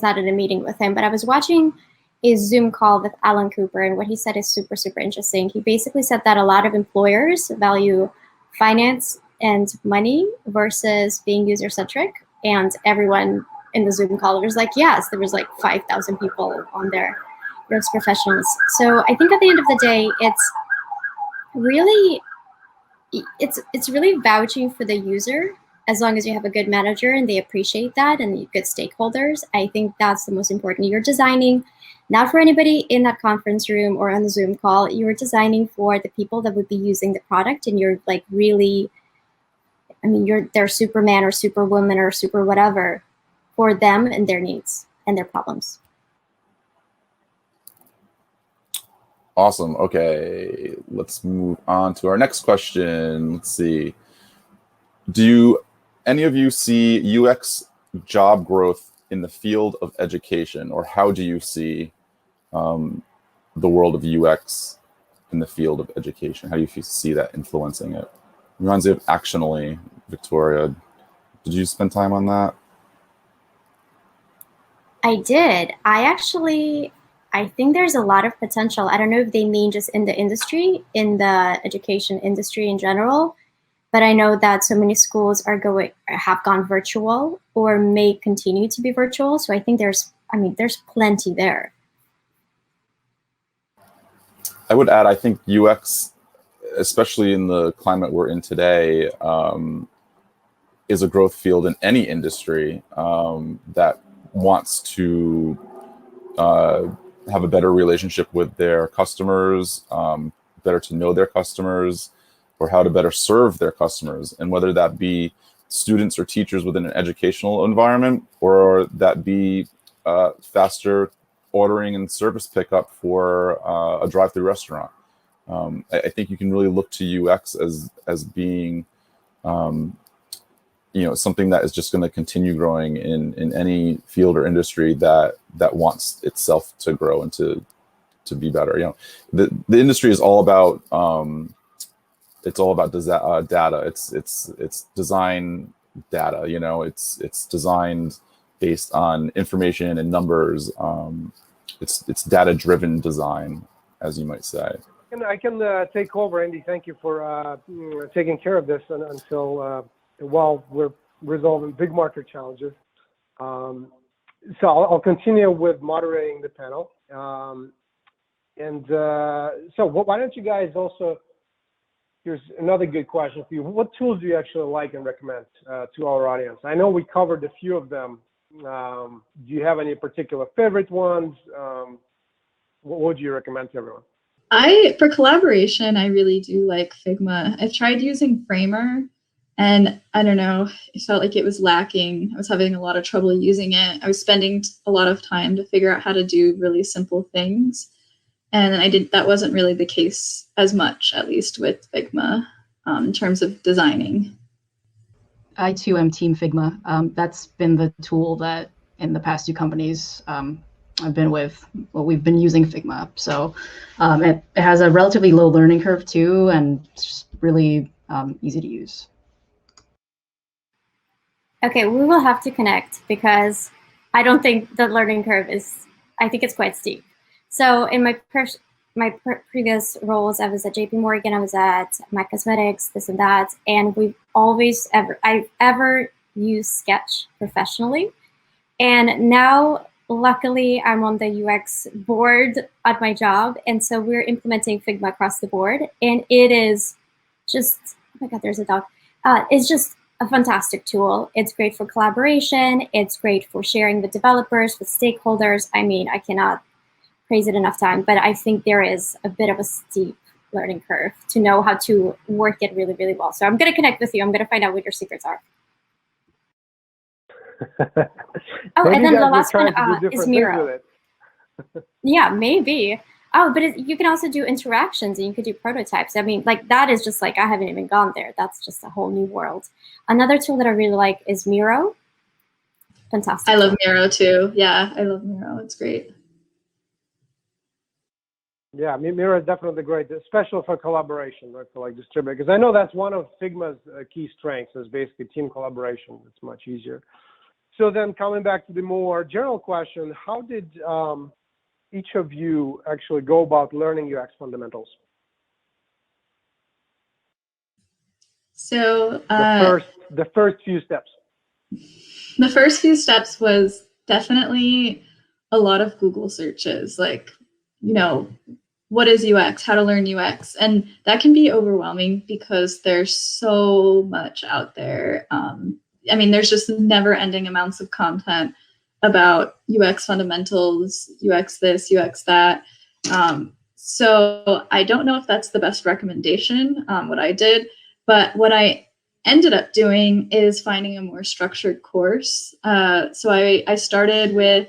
not in a meeting with him, but I was watching a Zoom call with Alan Cooper, and what he said is super, super interesting. He basically said that a lot of employers value finance and money versus being user-centric, and everyone in the Zoom call was like, yes, there was like 5,000 people on there, UX professionals. So I think at the end of the day, it's really vouching for the user. As long as you have a good manager and they appreciate that and good stakeholders, I think that's the most important. You're designing not for anybody in that conference room or on the Zoom call. You're designing for the people that would be using the product, and you're like really, I mean, you're their Superman or Superwoman or super whatever for them and their needs and their problems. Awesome. Okay, let's move on to our next question. Let's see. Do any of you see UX job growth in the field of education, or how do you see the world of UX in the field of education? How do you see that influencing it? Reminds me of Actionally, Victoria. Did you spend time on that? I did. I think there's a lot of potential. I don't know if they mean just in the industry, in the education industry in general, but I know that so many schools have gone virtual or may continue to be virtual. So I think there's plenty there. I would add, I think UX especially in the climate we're in today, is a growth field in any industry that wants to have a better relationship with their customers, better to know their customers, or how to better serve their customers. And whether that be students or teachers within an educational environment, or that be faster ordering and service pickup for a drive-through restaurant. I think you can really look to UX as being something that is just going to continue growing in any field or industry that wants itself to grow and to be better. The industry is all about data. It's design data. It's designed based on information and numbers. It's data-driven design, as you might say. I can take over, Andy. Thank you for taking care of this until while we're resolving big market challenges. So I'll continue with moderating the panel. So why don't you guys also, here's another good question for you. What tools do you actually like and recommend to our audience? I know we covered a few of them. Do you have any particular favorite ones? What would you recommend to everyone? For collaboration, I really do like Figma. I've tried using Framer, and I don't know, it felt like it was lacking. I was having a lot of trouble using it. I was spending a lot of time to figure out how to do really simple things. And that wasn't really the case as much, at least with Figma, in terms of designing. I too am Team Figma. That's been the tool that in the past 2 companies I've been with, we've been using Figma. So it has a relatively low learning curve too, and it's just really easy to use. Okay, we will have to connect because I don't think the learning curve I think it's quite steep. So in my previous roles, I was at JP Morgan, I was at MAC Cosmetics, this and that, and I've ever used Sketch professionally. And now, luckily, I'm on the UX board at my job, and so we're implementing Figma across the board, and it is just, oh my God, there's a dog. It's just a fantastic tool. It's great for collaboration. It's great for sharing with developers, with stakeholders. I mean, I cannot praise it enough time, but I think there is a bit of a steep learning curve to know how to work it really, really well. So I'm going to connect with you. I'm going to find out what your secrets are. Oh, and then the last one is Miro. Yeah, maybe. Oh, but you can also do interactions, and you could do prototypes. I mean, like, that is just like, I haven't even gone there. That's just a whole new world. Another tool that I really like is Miro. Fantastic. I love Miro too. Yeah, I love Miro. It's great. Yeah, Miro is definitely great, especially for collaboration, right? For like distributor, because I know that's one of Figma's key strengths is basically team collaboration. It's much easier. So then coming back to the more general question, how did each of you actually go about learning UX fundamentals? So the first few steps. The first few steps was definitely a lot of Google searches, like, what is UX, how to learn UX. And that can be overwhelming because there's so much out there. I mean, there's just never ending amounts of content about UX fundamentals, UX this, UX that. So I don't know if that's the best recommendation, what I did, but what I ended up doing is finding a more structured course. So I started with,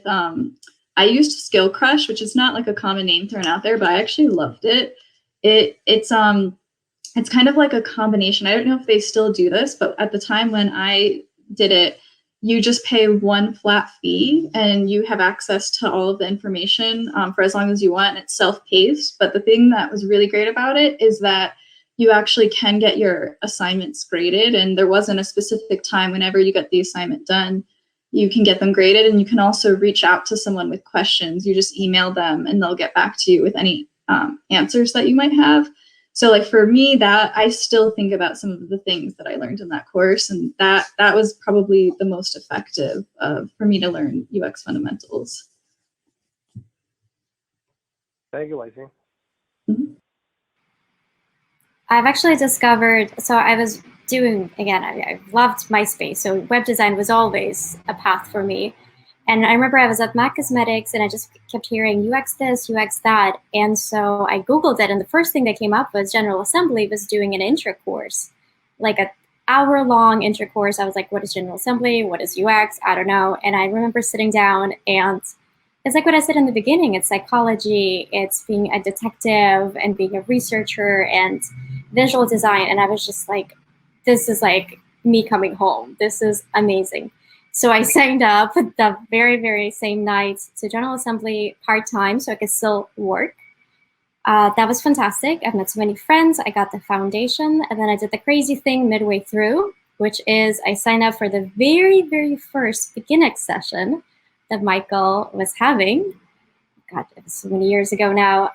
I used Skill Crush, which is not like a common name thrown out there, but I actually loved it. It's kind of like a combination. I don't know if they still do this, but at the time when I did it, you just pay one flat fee and you have access to all of the information for as long as you want. And it's self-paced. But the thing that was really great about it is that you actually can get your assignments graded. And there wasn't a specific time whenever you get the assignment done, you can get them graded. And you can also reach out to someone with questions. You just email them and they'll get back to you with any answers that you might have. So like for me, that I still think about some of the things that I learned in that course, and that was probably the most effective for me to learn UX fundamentals. Thank you, Lacey. Mm-hmm. I've actually discovered, so I was doing, again, I loved MySpace, so web design was always a path for me. And I remember I was at Mac Cosmetics and I just kept hearing UX this, UX that. And so I Googled it, and the first thing that came up was General Assembly was doing an intro course, like an hour-long intro course. I was like, what is General Assembly? What is UX? I don't know. And I remember sitting down, and it's like what I said in the beginning. It's psychology, it's being a detective and being a researcher and visual design. And I was just like, this is like me coming home. This is amazing. So I signed up the very, very same night to General Assembly part-time so I could still work. That was fantastic. I've met so many friends. I got the foundation, and then I did the crazy thing midway through, which is I signed up for the very, very first beginner session that Michael was having. God, it was so many years ago now.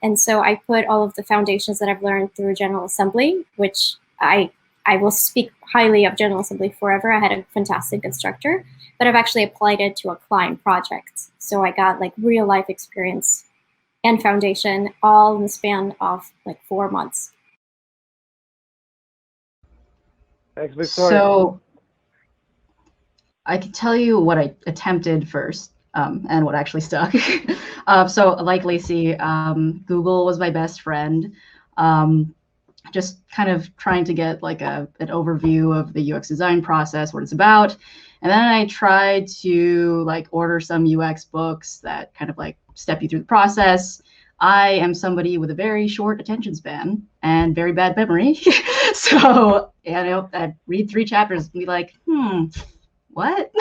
And so I put all of the foundations that I've learned through General Assembly, which I will speak highly of General Assembly forever. I had a fantastic instructor, but I've actually applied it to a client project. So I got like real life experience and foundation all in the span of like 4 months. Thanks, Victoria. So I can tell you what I attempted first and what actually stuck. So like Lacey, Google was my best friend. Just kind of trying to get like an overview of the UX design process, what it's about. And then I tried to like order some UX books that kind of like step you through the process. I am somebody with a very short attention span and very bad memory. So, you know, I'd read 3 chapters and be like, what?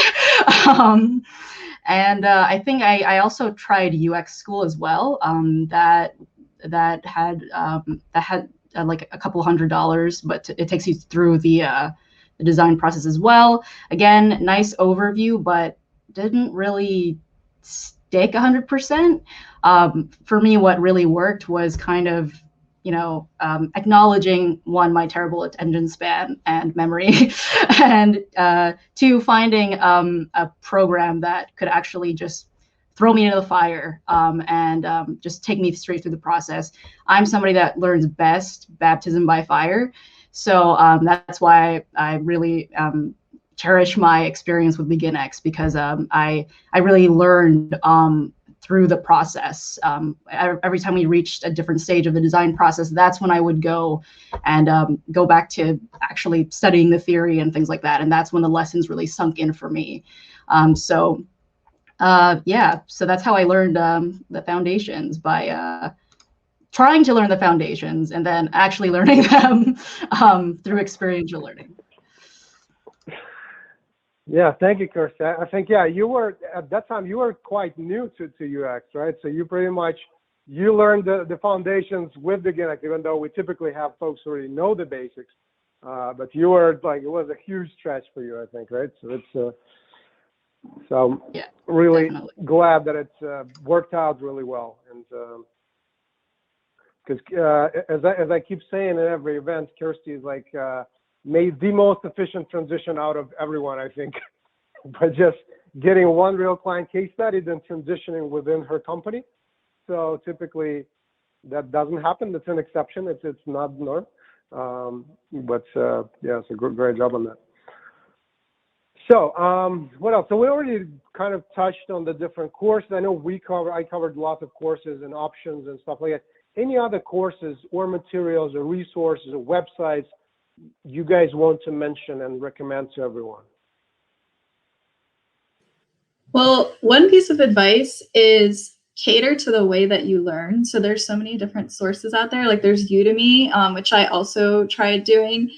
And I think I also tried UX school as well. That had like a couple $100, but it takes you through the design process as well. Again, nice overview, but didn't really stick 100%. For me, what really worked was kind of, you know, acknowledging one, my terrible attention span and memory, and 2, finding a program that could actually just throw me into the fire and just take me straight through the process. I'm somebody that learns best baptism by fire. So that's why I really cherish my experience with BeginX, because I really learned through the process. Every time we reached a different stage of the design process, that's when I would go and go back to actually studying the theory and things like that. And that's when the lessons really sunk in for me. Yeah, so that's how I learned the foundations, by trying to learn the foundations and then actually learning them through experiential learning. Yeah, thank you, Kirsty. I think, yeah, you were, at that time, you were quite new to UX, right? So you pretty much, you learned the foundations with BeginX, even though we typically have folks who already know the basics. But you were like, it was a huge stretch for you, I think, right? So it's, so yeah, really definitely glad that it's worked out really well. And because as I keep saying in every event, Kirsty is like made the most efficient transition out of everyone, I think, by just getting one real client case study, then transitioning within her company. So typically that doesn't happen. That's an exception. It's not the norm. But yeah, it's a great job on that. So what else? So we already kind of touched on the different courses. I know I covered lots of courses and options and stuff like that. Any other courses or materials or resources or websites you guys want to mention and recommend to everyone? Well, one piece of advice is cater to the way that you learn. So there's so many different sources out there. Like there's Udemy, which I also tried doing,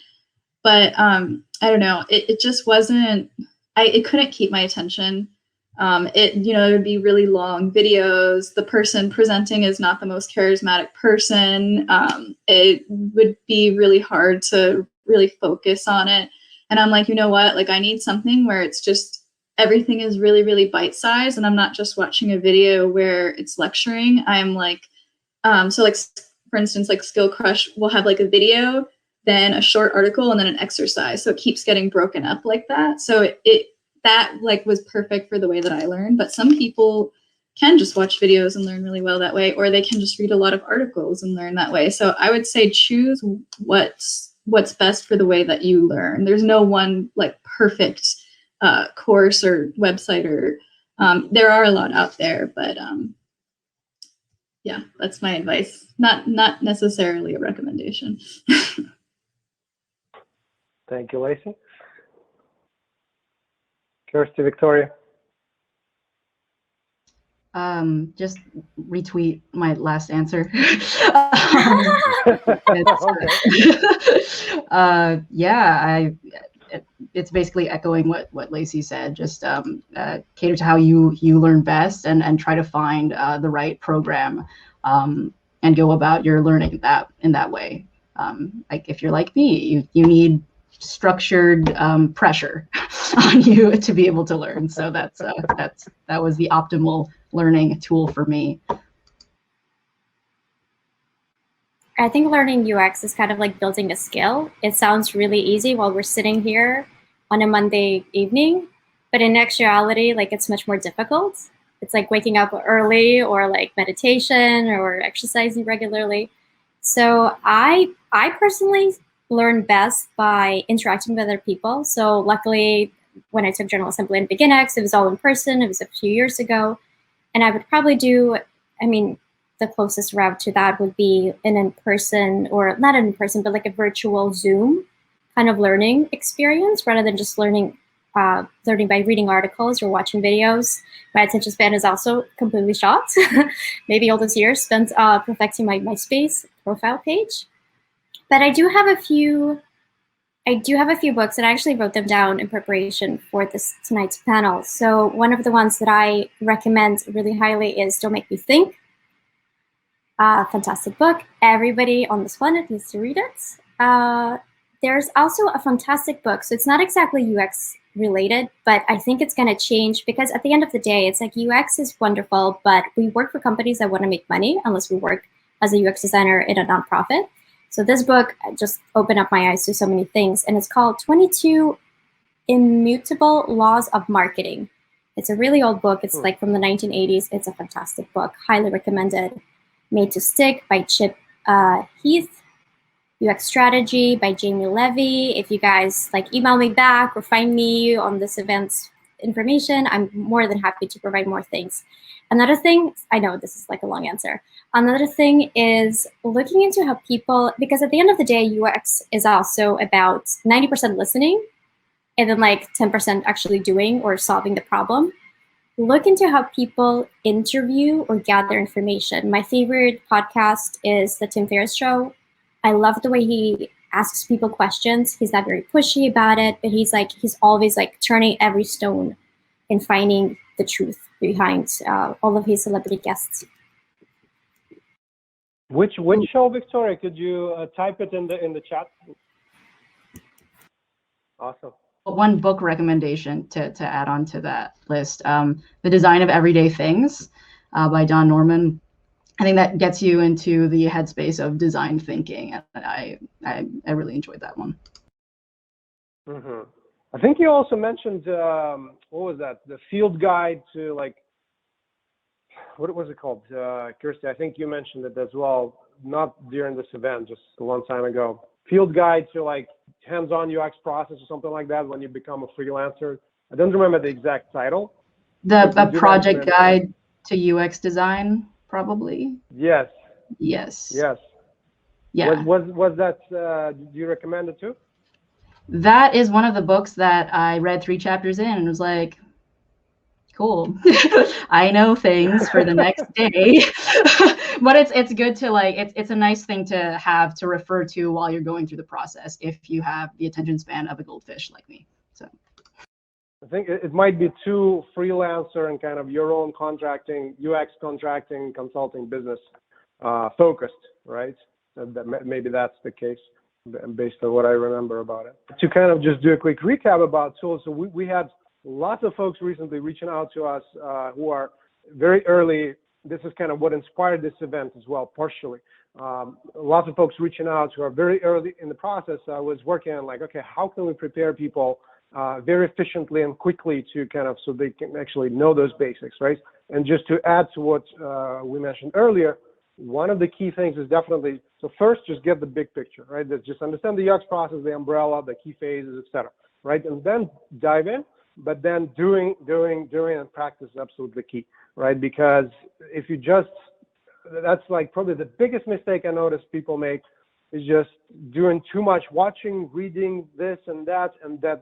but I don't know, it just wasn't, it couldn't keep my attention. It would be really long videos. The person presenting is not the most charismatic person. It would be really hard to really focus on it. And I'm like, you know what? Like I need something where it's just, everything is really, really bite-sized, and I'm not just watching a video where it's lecturing. I'm like, so like, for instance, like Skill Crush will have like a video, then a short article, and then an exercise. So it keeps getting broken up like that. So that like was perfect for the way that I learned. But some people can just watch videos and learn really well that way, or they can just read a lot of articles and learn that way. So I would say choose what's best for the way that you learn. There's no one like perfect course or website, or there are a lot out there, but yeah, that's my advice. Not necessarily a recommendation. Thank you, Lacey. Kirsty, Victoria. Just retweet my last answer. Yeah, it's basically echoing what Lacey said. Just cater to how you learn best, and try to find the right program, and go about your learning in that way. Like if you're like me, you need structured pressure on you to be able to learn. So that was the optimal learning tool for me. I think learning UX is kind of like building a skill. It sounds really easy while we're sitting here on a Monday evening, but in actuality, like it's much more difficult. It's like waking up early, or like meditation, or exercising regularly. So I personally learn best by interacting with other people. So luckily, when I took General Assembly and BeginX, it was all in person. It was a few years ago. And I would probably do, I mean, the closest route to that would be an in-person, or not an in-person, but like a virtual Zoom kind of learning experience, rather than just learning by reading articles or watching videos. My attention span is also completely shot. Maybe all those years spent perfecting my MySpace profile page. But I do have a few books, and I actually wrote them down in preparation for tonight's panel. So one of the ones that I recommend really highly is Don't Make Me Think. Fantastic book. Everybody on this planet needs to read it. There's also a fantastic book. So it's not exactly UX related, but I think it's going to change, because at the end of the day, it's like UX is wonderful, but we work for companies that want to make money, unless we work as a UX designer in a nonprofit. So this book just opened up my eyes to so many things, and it's called 22 Immutable Laws of Marketing. It's a really old book. It's like from the 1980s. It's a fantastic book. Highly recommended. Made to Stick by Chip Heath. UX Strategy by Jamie Levy. If you guys like email me back or find me on this event's information, I'm more than happy to provide more things. Another thing, I know this is like a long answer. Another thing is looking into how people, because at the end of the day, UX is also about 90% listening and then like 10% actually doing or solving the problem. Look into how people interview or gather information. My favorite podcast is the Tim Ferriss Show. I love the way he asks people questions. He's not very pushy about it, but he's always like turning every stone and finding the truth behind all of his celebrity guests. Which show, Victoria? Could you type it in the chat? Awesome. One book recommendation to add on to that list, The Design of Everyday Things by Don Norman. I think that gets you into the headspace of design thinking, and I really enjoyed that one. Mm-hmm. I think you also mentioned what was that? The field guide to like, what was it called? Kirsty, I think you mentioned it as well. Not during this event, just a long time ago. Field guide to like hands-on UX process or something like that when you become a freelancer. I don't remember the exact title. The project guide to UX design. Probably. Yes. Yes. Yes. Yeah. Was that? Do you recommend it too? That is one of the books that I read 3 chapters in and was like, cool. I know things for the next day. But it's good to like, it's a nice thing to have to refer to while you're going through the process if you have the attention span of a goldfish like me. So. I think it might be too freelancer and kind of your own contracting, UX contracting, consulting business focused, right? Maybe that's the case based on what I remember about it. To kind of just do a quick recap about tools. So we had lots of folks recently reaching out to us who are very early. This is kind of what inspired this event as well, partially. Lots of folks reaching out who are very early in the process. I was working on like, okay, how can we prepare people very efficiently and quickly to kind of, so they can actually know those basics, right? And just to add to what we mentioned earlier, one of the key things is definitely, so first, just get the big picture, right? Just understand the UX process, the umbrella, the key phases, etc., right? And then dive in, but then doing and practice is absolutely key, right? Because if you just, that's like probably the biggest mistake I notice people make is just doing too much watching, reading this and that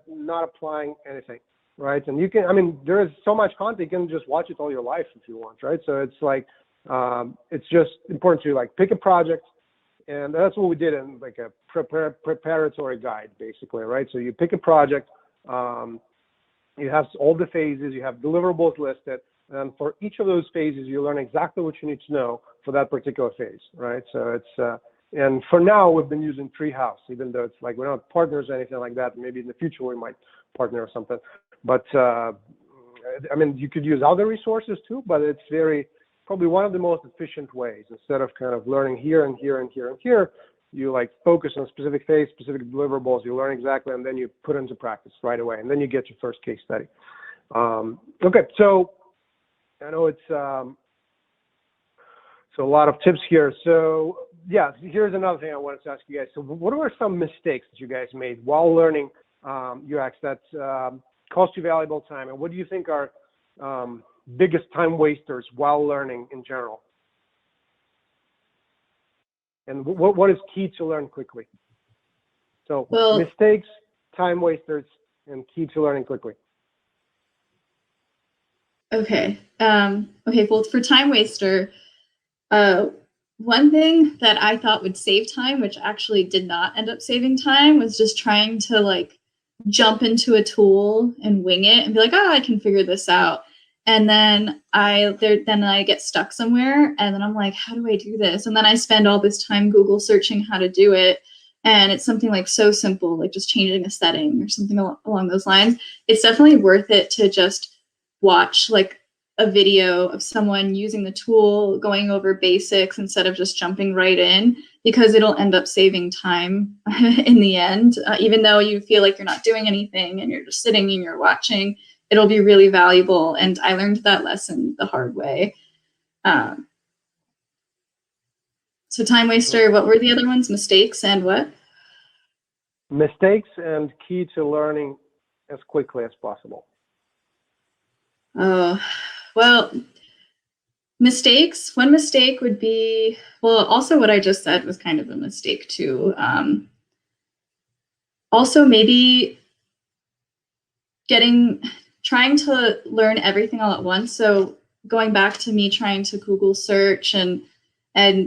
not applying anything, right? And you can, I mean, there is so much content, you can just watch it all your life if you want, right? So it's like, it's just important to like pick a project, and that's what we did in like a preparatory guide, basically, right? So you pick a project, you have all the phases, you have deliverables listed, and for each of those phases, you learn exactly what you need to know for that particular phase, right? So it's, and for now, we've been using Treehouse, even though it's like we're not partners or anything like that. Maybe in the future we might partner or something. But I mean, you could use other resources too, but it's probably one of the most efficient ways. Instead of kind of learning here and here and here and here, you like focus on a specific phase, specific deliverables, you learn exactly, and then you put into practice right away, and then you get your first case study. Okay, so I know it's so a lot of tips here. So yeah, here's another thing I wanted to ask you guys. So what are some mistakes that you guys made while learning UX that cost you valuable time, and what do you think are biggest time wasters while learning in general? And what is key to learn quickly? So mistakes, time wasters, and key to learning quickly. Okay. Okay. Well, for time waster, one thing that I thought would save time, which actually did not end up saving time, was just trying to like jump into a tool and wing it and be like, oh, I can figure this out. And then I get stuck somewhere, and then I'm like, how do I do this? And then I spend all this time Google searching how to do it. And it's something like so simple, like just changing a setting or something along those lines. It's definitely worth it to just watch like a video of someone using the tool, going over basics instead of just jumping right in, because it'll end up saving time in the end. Even though you feel like you're not doing anything and you're just sitting and you're watching, it'll be really valuable. And I learned that lesson the hard way. So time waster, what were the other ones? Mistakes and what? Mistakes and key to learning as quickly as possible. Well, mistakes. One mistake would be, well, also what I just said was kind of a mistake too. Also maybe trying to learn everything all at once. So going back to me trying to Google search and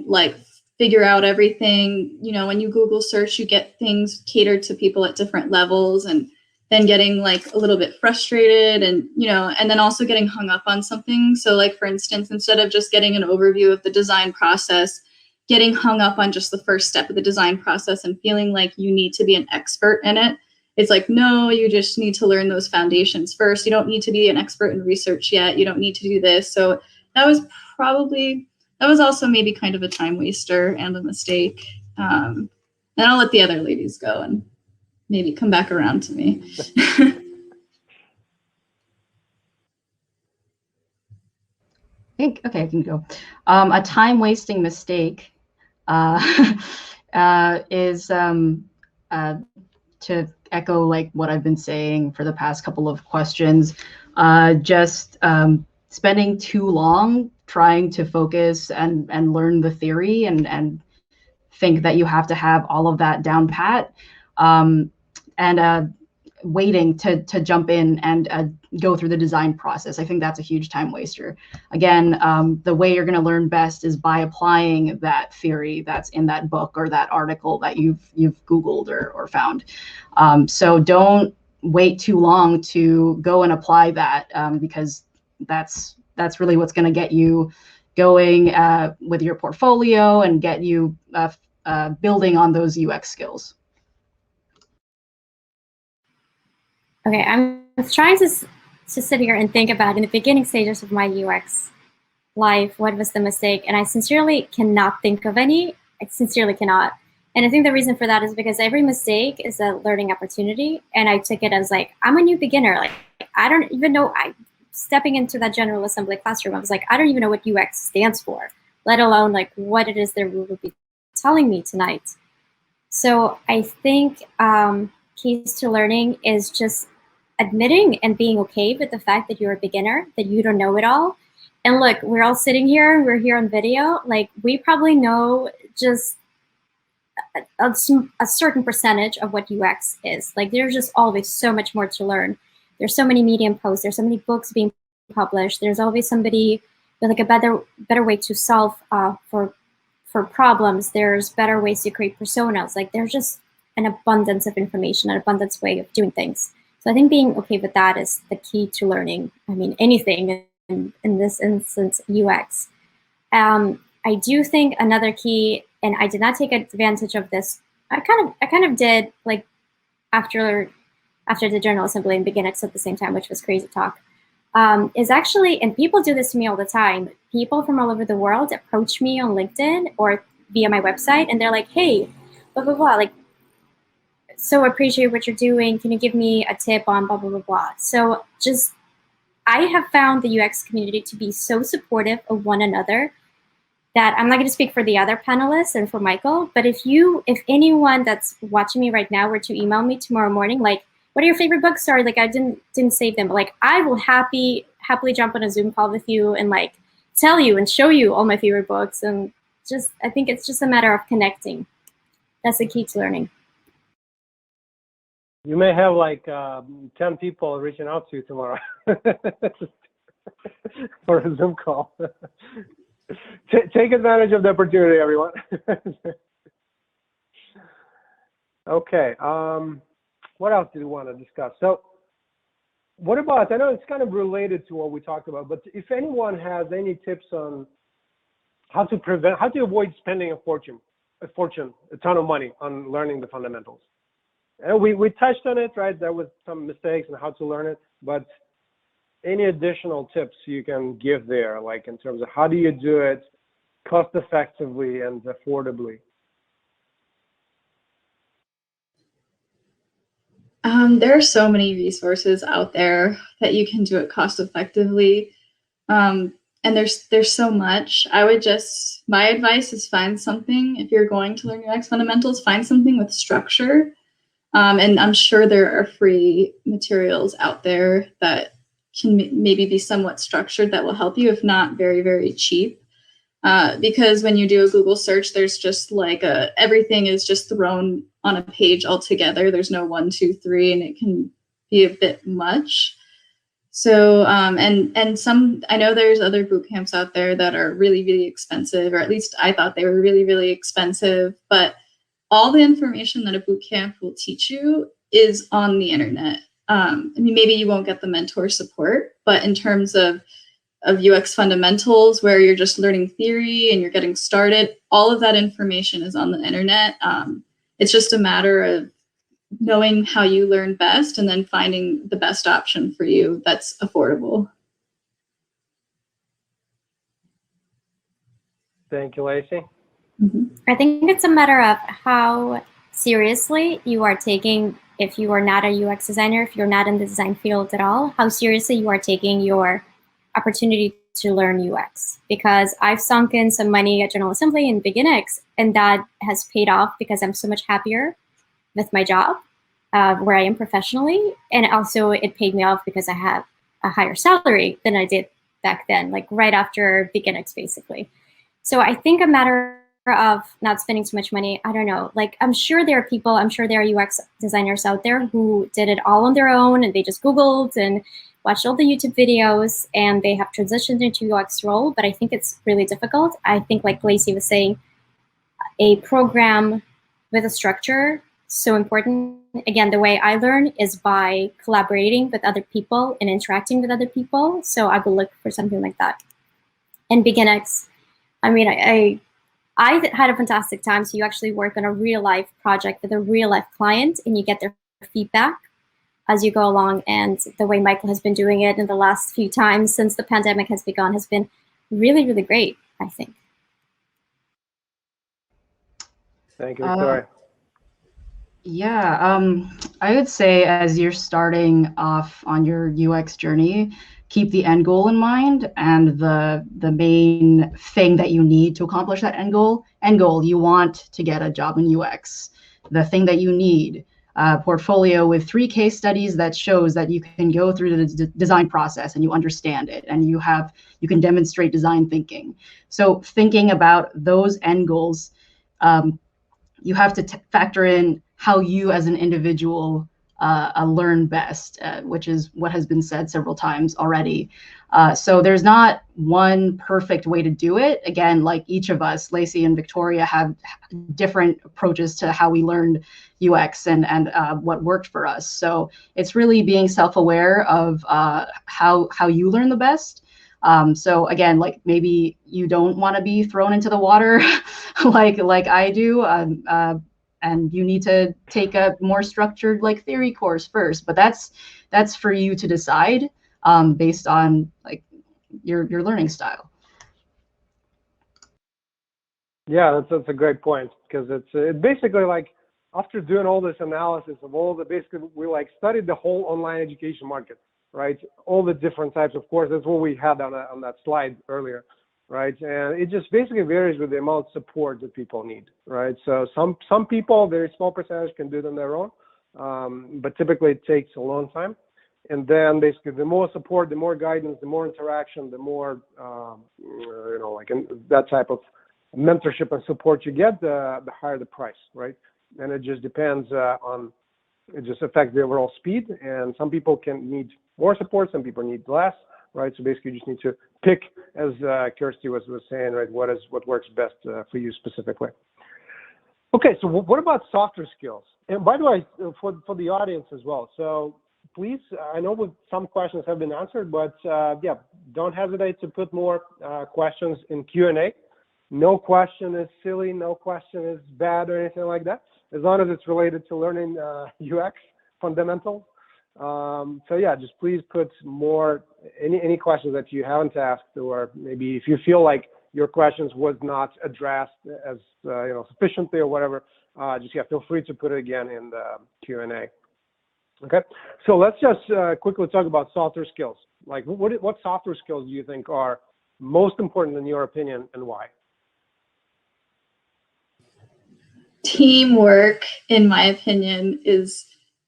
like figure out everything, you know, when you Google search, you get things catered to people at different levels, and then getting like a little bit frustrated and, you know, and then also getting hung up on something. So like, for instance, instead of just getting an overview of the design process, getting hung up on just the first step of the design process and feeling like you need to be an expert in it. It's like, no, you just need to learn those foundations first. You don't need to be an expert in research yet. You don't need to do this. So that was also maybe kind of a time waster and a mistake. And I'll let the other ladies go and maybe come back around to me. Okay, I can go. A time-wasting mistake is to echo like what I've been saying for the past couple of questions, just spending too long trying to focus and learn the theory and think that you have to have all of that down pat, and waiting to jump in and go through the design process. I think that's a huge time waster. Again, the way you're going to learn best is by applying that theory that's in that book or that article that you've Googled or found. So don't wait too long to go and apply that, because that's really what's going to get you going with your portfolio and get you building on those UX skills. Okay, I'm trying to sit here and think about in the beginning stages of my UX life, what was the mistake? And I sincerely cannot think of any. I sincerely cannot. And I think the reason for that is because every mistake is a learning opportunity. And I took it as like, I'm a new beginner. Like, I don't even know. stepping into that General Assembly classroom, I was like, I don't even know what UX stands for, let alone like what it is that we will be telling me tonight. So I think keys to learning is just admitting and being okay with the fact that you're a beginner, that you don't know it all. And look, we're all sitting here, we're here on video, like we probably know just a certain percentage of what UX is. Like there's just always so much more to learn. There's so many Medium posts, there's so many books being published, there's always somebody with like a better way to solve for problems, there's better ways to create personas. Like there's just an abundance of information, an abundance way of doing things. So I think being okay with that is the key to learning. I mean, anything in this instance, UX. I do think another key, and I did not take advantage of this. I kind of did like after the General Assembly and BeginX at the same time, which was crazy talk. Is actually, and people do this to me all the time. People from all over the world approach me on LinkedIn or via my website, and they're like, "Hey, blah blah blah, like, so appreciate what you're doing. Can you give me a tip on blah blah blah blah?" So just, I have found the UX community to be so supportive of one another that I'm not going to speak for the other panelists and for Michael, but if anyone that's watching me right now were to email me tomorrow morning, like, what are your favorite books? Sorry, like I didn't save them, but like I will happily jump on a Zoom call with you and like tell you and show you all my favorite books. And just, I think it's just a matter of connecting. That's the key to learning. You may have like 10 people reaching out to you tomorrow for a Zoom call. Take advantage of the opportunity, everyone. Okay. What else do we want to discuss? So what about, I know it's kind of related to what we talked about, but if anyone has any tips on how to avoid spending a ton of money on learning the fundamentals. And we touched on it, right? There was some mistakes and how to learn it, but any additional tips you can give there, like in terms of how do you do it cost effectively and affordably? There are so many resources out there that you can do it cost effectively. And there's so much. My advice is find something, if you're going to learn UX fundamentals, find something with structure. And I'm sure there are free materials out there that can maybe be somewhat structured that will help you, if not very, very cheap. Because when you do a Google search, there's just like everything is just thrown on a page altogether. There's no 1, 2, 3, and it can be a bit much. So, and some, I know there's other boot camps out there that are really, really expensive, or at least I thought they were really, really expensive, but all the information that a boot camp will teach you is on the internet. I mean, maybe you won't get the mentor support, but in terms of UX fundamentals, where you're just learning theory and you're getting started, all of that information is on the internet. It's just a matter of knowing how you learn best and then finding the best option for you that's affordable. Thank you, Lacey. Mm-hmm. I think it's a matter of how seriously you are taking, if you are not a UX designer, if you're not in the design field at all, how seriously you are taking your opportunity to learn UX. Because I've sunk in some money at General Assembly and BeginX, and that has paid off because I'm so much happier with my job, where I am professionally. And also it paid me off because I have a higher salary than I did back then, like right after BeginX, basically. So I think a matter of not spending too much money, I don't know, like I'm sure there are UX designers out there who did it all on their own and they just Googled and watched all the YouTube videos and they have transitioned into UX role, but I think it's really difficult. I think, like Lacey was saying, a program with a structure, so important. Again, the way I learn is by collaborating with other people and interacting with other people. So I will look for something like that. And BeginX, I mean, I had a fantastic time. So you actually work on a real life project with a real life client and you get their feedback as you go along. And the way Michael has been doing it in the last few times since the pandemic has begun has been really, really great, I think. Thank you, Victoria. Yeah, I would say as you're starting off on your UX journey, keep the end goal in mind and the main thing that you need to accomplish that end goal. End goal, you want to get a job in UX. The thing that you need, a portfolio with 3 case studies that shows that you can go through the design process and you understand it and you can demonstrate design thinking. So thinking about those end goals, you have to factor in how you as an individual learn best, which is what has been said several times already. So there's not one perfect way to do it. Again, like each of us, Lacey and Victoria, have different approaches to how we learned UX and what worked for us. So it's really being self-aware of how you learn the best. So again, like maybe you don't want to be thrown into the water like I do, and you need to take a more structured like theory course first. But that's for you to decide based on like your learning style. Yeah, that's a great point, because it's basically like after doing all this analysis of all the, basically we like studied the whole online education market, right? All the different types of courses. That's what we had on that slide earlier, right? And it just basically varies with the amount of support that people need, right? So some people, very small percentage, can do it on their own, but typically it takes a long time. And then basically the more support, the more guidance, the more interaction, the more like that type of mentorship and support you get, the higher the price, right? And it just depends on, it just affects the overall speed. And some people can need more support, some people need less, right? So basically you just need to pick, as Kirsty was saying, right, what works best for you specifically. Okay, so what about softer skills? And by the way, for the audience as well, so please, I know some questions have been answered, but yeah, don't hesitate to put more questions in Q&A. No question is silly, no question is bad or anything like that, as long as it's related to learning UX fundamentals. So yeah, just please put more, any questions that you haven't asked, or maybe if you feel like your questions was not addressed as sufficiently or whatever, just feel free to put it again in the Q&A. Okay, so let's just quickly talk about softer skills. Like what softer skills do you think are most important in your opinion, and why? Teamwork, in my opinion, is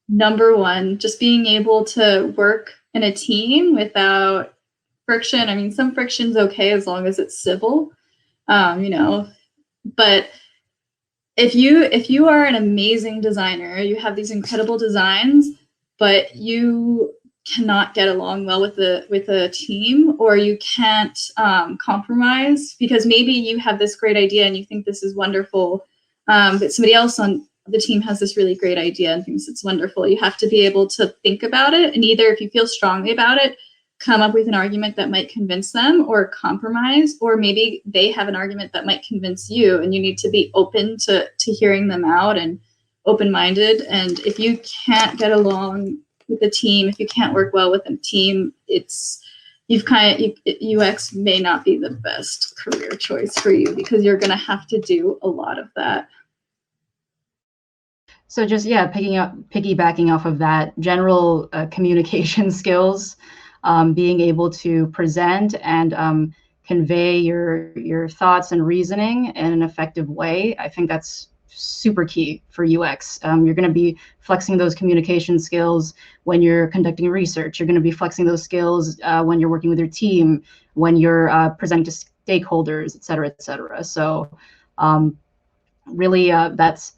number one. Just being able to work in a team without friction. I mean, some friction's okay as long as it's civil, but if you are an amazing designer, you have these incredible designs, but you cannot get along well with a team, or you can't compromise because maybe you have this great idea and you think this is wonderful, but somebody else on the team has this really great idea and thinks it's wonderful. You have to be able to think about it, and either if you feel strongly about it, come up with an argument that might convince them, or compromise, or maybe they have an argument that might convince you, and you need to be open to hearing them out and open-minded. And if you can't get along with the team, if you can't work well with a team, UX may not be the best career choice for you, because you're going to have to do a lot of that. So just piggybacking off of that, general communication skills, being able to present and convey your thoughts and reasoning in an effective way. I think that's super key for UX. You're going to be flexing those communication skills when you're conducting research. You're going to be flexing those skills when you're working with your team, when you're presenting to stakeholders, et cetera, et cetera. So really, that's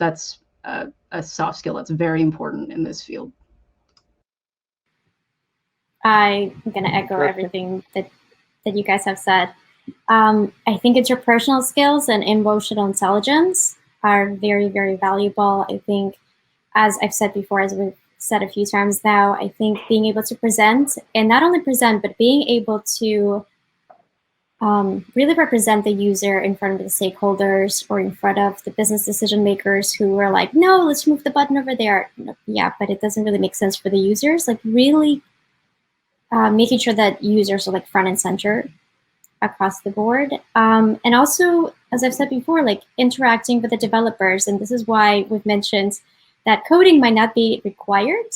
a soft skill that's very important in this field. I'm going to echo everything that you guys have said. I think it's your personal skills and emotional intelligence are very, very valuable. I think, as I've said before, as we've said a few times now, I think being able to present, and not only present, but being able to really represent the user in front of the stakeholders or in front of the business decision makers who are like, no, let's move the button over there. Yeah, but it doesn't really make sense for the users. Like really making sure that users are like front and center across the board. And also, as I've said before, like interacting with the developers. And this is why we've mentioned that coding might not be required,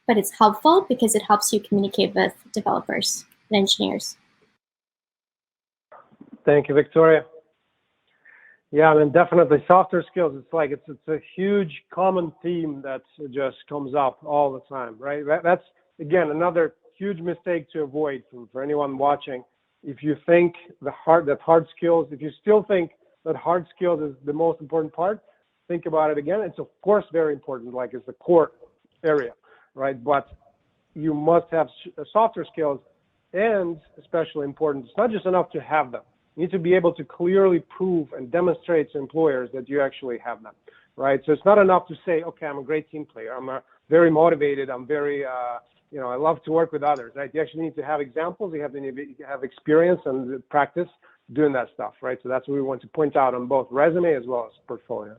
but it's helpful because it helps you communicate with developers and engineers. Thank you, Victoria. Yeah, I mean, definitely softer skills. It's like it's a huge common theme that just comes up all the time, right? That's again another huge mistake to avoid for anyone watching. If you think hard skills, if you still think that hard skills is the most important part, think about it again. It's of course very important, like it's the core area, right? But you must have softer skills, and especially important, it's not just enough to have them. You need to be able to clearly prove and demonstrate to employers that you actually have them, right? So it's not enough to say, okay, I'm a great team player. I'm very motivated. I'm very, I love to work with others, right? You actually need to have examples. You have to have experience and practice doing that stuff, right? So that's what we want to point out on both resume as well as portfolio.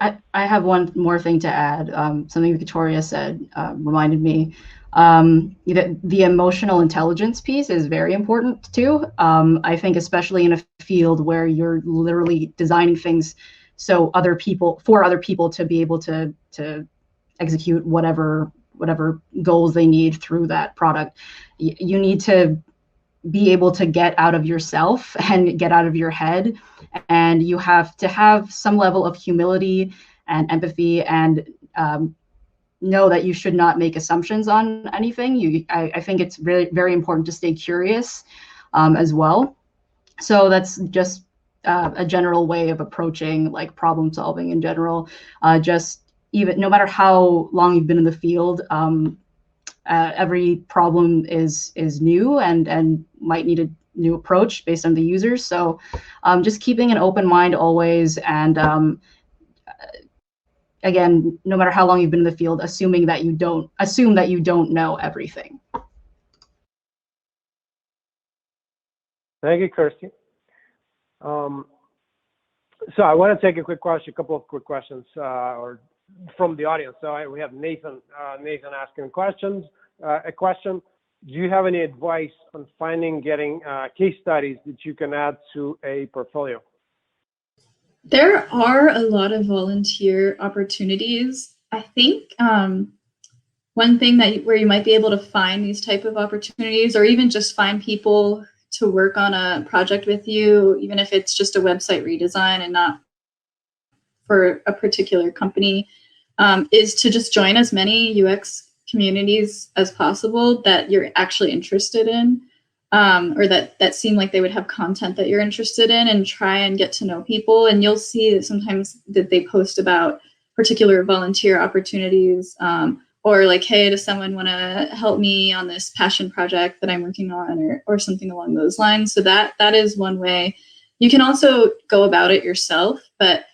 I have one more thing to add. Something Victoria said reminded me. The emotional intelligence piece is very important too. I think especially in a field where you're literally designing things for other people to be able to execute whatever goals they need through that product. You need to be able to get out of yourself and get out of your head, and you have to have some level of humility and empathy, and know that you should not make assumptions on anything. I think it's really very important to stay curious as well. So that's just a general way of approaching like problem solving in general. Just even no matter how long you've been in the field, every problem is new and might need a new approach based on the users. So just keeping an open mind always, and again, no matter how long you've been in the field, assume that you don't know everything. Thank you, Kirsty. So I want to take a couple of quick questions from the audience. So we have Nathan asking a question. Do you have any advice on getting case studies that you can add to a portfolio? There are a lot of volunteer opportunities. I think one thing where you might be able to find these type of opportunities, or even just find people to work on a project with you, even if it's just a website redesign and not for a particular company, is to just join as many UX communities as possible that you're actually interested in, or that seem like they would have content that you're interested in, and try and get to know people. And you'll see that sometimes that they post about particular volunteer opportunities, or like, hey, does someone want to help me on this passion project that I'm working on, or something along those lines. So that is one way. You can also go about it yourself, but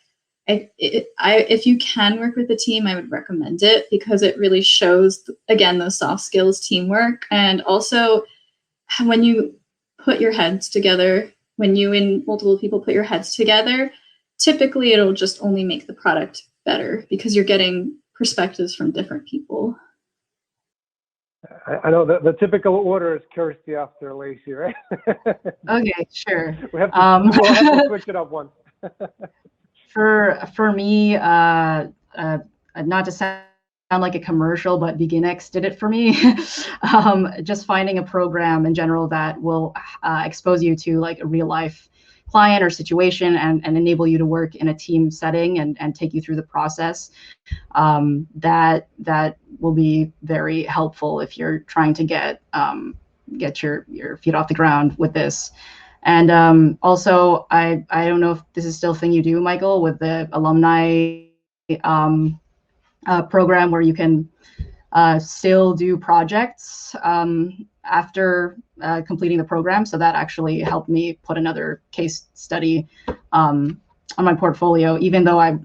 if you can work with a team, I would recommend it, because it really shows, again, those soft skills, teamwork, and also when you put your heads together, when you and multiple people put your heads together, typically it'll just only make the product better because you're getting perspectives from different people. I know the typical order is Kirsty after Lacey, right? Okay, sure. We'll have to switch it up once. For me, not to sound like a commercial, but BeginX did it for me. Just finding a program in general that will expose you to like a real life client or situation, and enable you to work in a team setting and take you through the process. That will be very helpful if you're trying to get your feet off the ground with this. And also, I don't know if this is still a thing you do, Michael, with the alumni program where you can still do projects after completing the program. So that actually helped me put another case study on my portfolio, even though I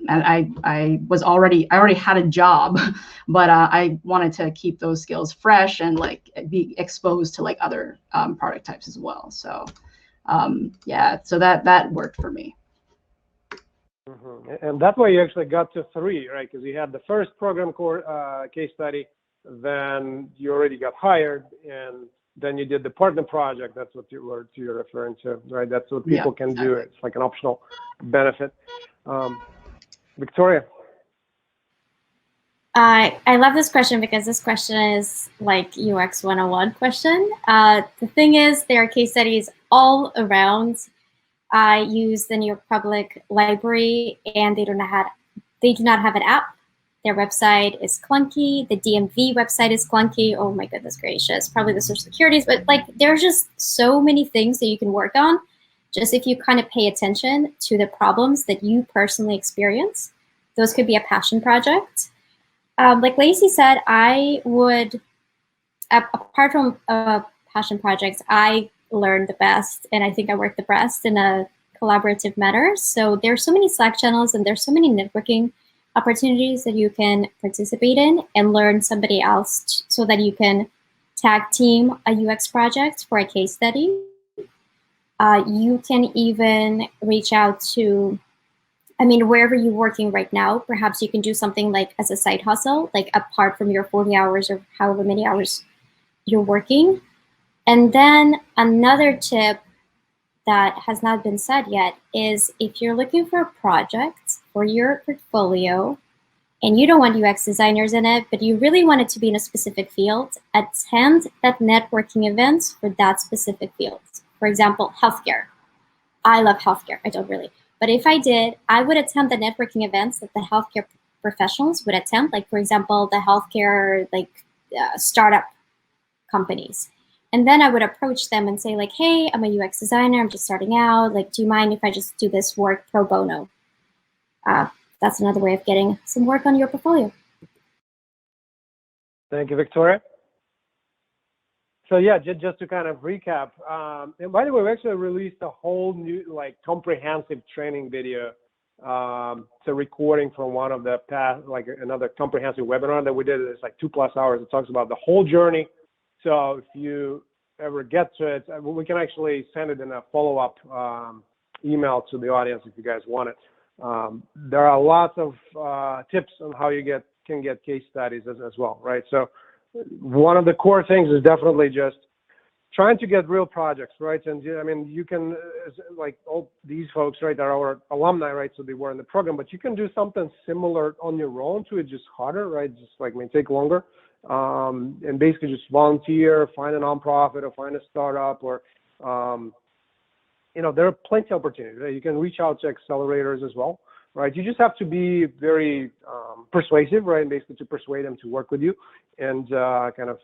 already had a job, but I wanted to keep those skills fresh and like be exposed to like other product types as well. So yeah, so that worked for me. Mm-hmm. And that way you actually got to 3, right? Because you had the first program case study, then you already got hired, and then you did the partner project. That's what you're referring to, right? That's what people can do. It's like an optional benefit. Victoria. I love this question because this question is like UX 101 question. The thing is, there are case studies all around. I use the New York Public Library, and they do not have an app. Their website is clunky. The DMV website is clunky. Oh my goodness gracious! Probably the Social Securities, but like there's just so many things that you can work on. Just if you kind of pay attention to the problems that you personally experience, those could be a passion project. Like Lacey said, I would, apart from passion projects, I learn the best, and I think I work the best in a collaborative manner. So there's so many Slack channels, and there's so many networking opportunities that you can participate in and learn somebody else, so that you can tag team a UX project for a case study. You can even reach out to, I mean, wherever you're working right now, perhaps you can do something like as a side hustle, like apart from your 40 hours or however many hours you're working. And then another tip that has not been said yet is if you're looking for a project for your portfolio and you don't want UX designers in it, but you really want it to be in a specific field, attend that networking events for that specific field. For example, healthcare. I love healthcare. I don't really. But if I did, I would attend the networking events that the healthcare professionals would attend. Like, for example, the healthcare startup companies. And then I would approach them and say like, hey, I'm a UX designer. I'm just starting out. Like, do you mind if I just do this work pro bono? That's another way of getting some work on your portfolio. Thank you, Victoria. So yeah, just to kind of recap, and by the way, we actually released a whole new, like, comprehensive training video. It's a recording from one of the past, like another comprehensive webinar that we did. It's like 2+ hours. It talks about the whole journey. So if you ever get to it, we can actually send it in a follow-up email to the audience if you guys want it. There are lots of tips on how you can get case studies as well, right? So one of the core things is definitely just trying to get real projects, right? And I mean, you can, like all these folks, right, are our alumni, right? So they were in the program, but you can do something similar on your own too. It's just harder, right? Just like may take longer. And basically just volunteer, find a nonprofit or find a startup, or, you know, there are plenty of opportunities. Right? You can reach out to accelerators as well, right? You just have to be very persuasive, right? And basically to persuade them to work with you and kind of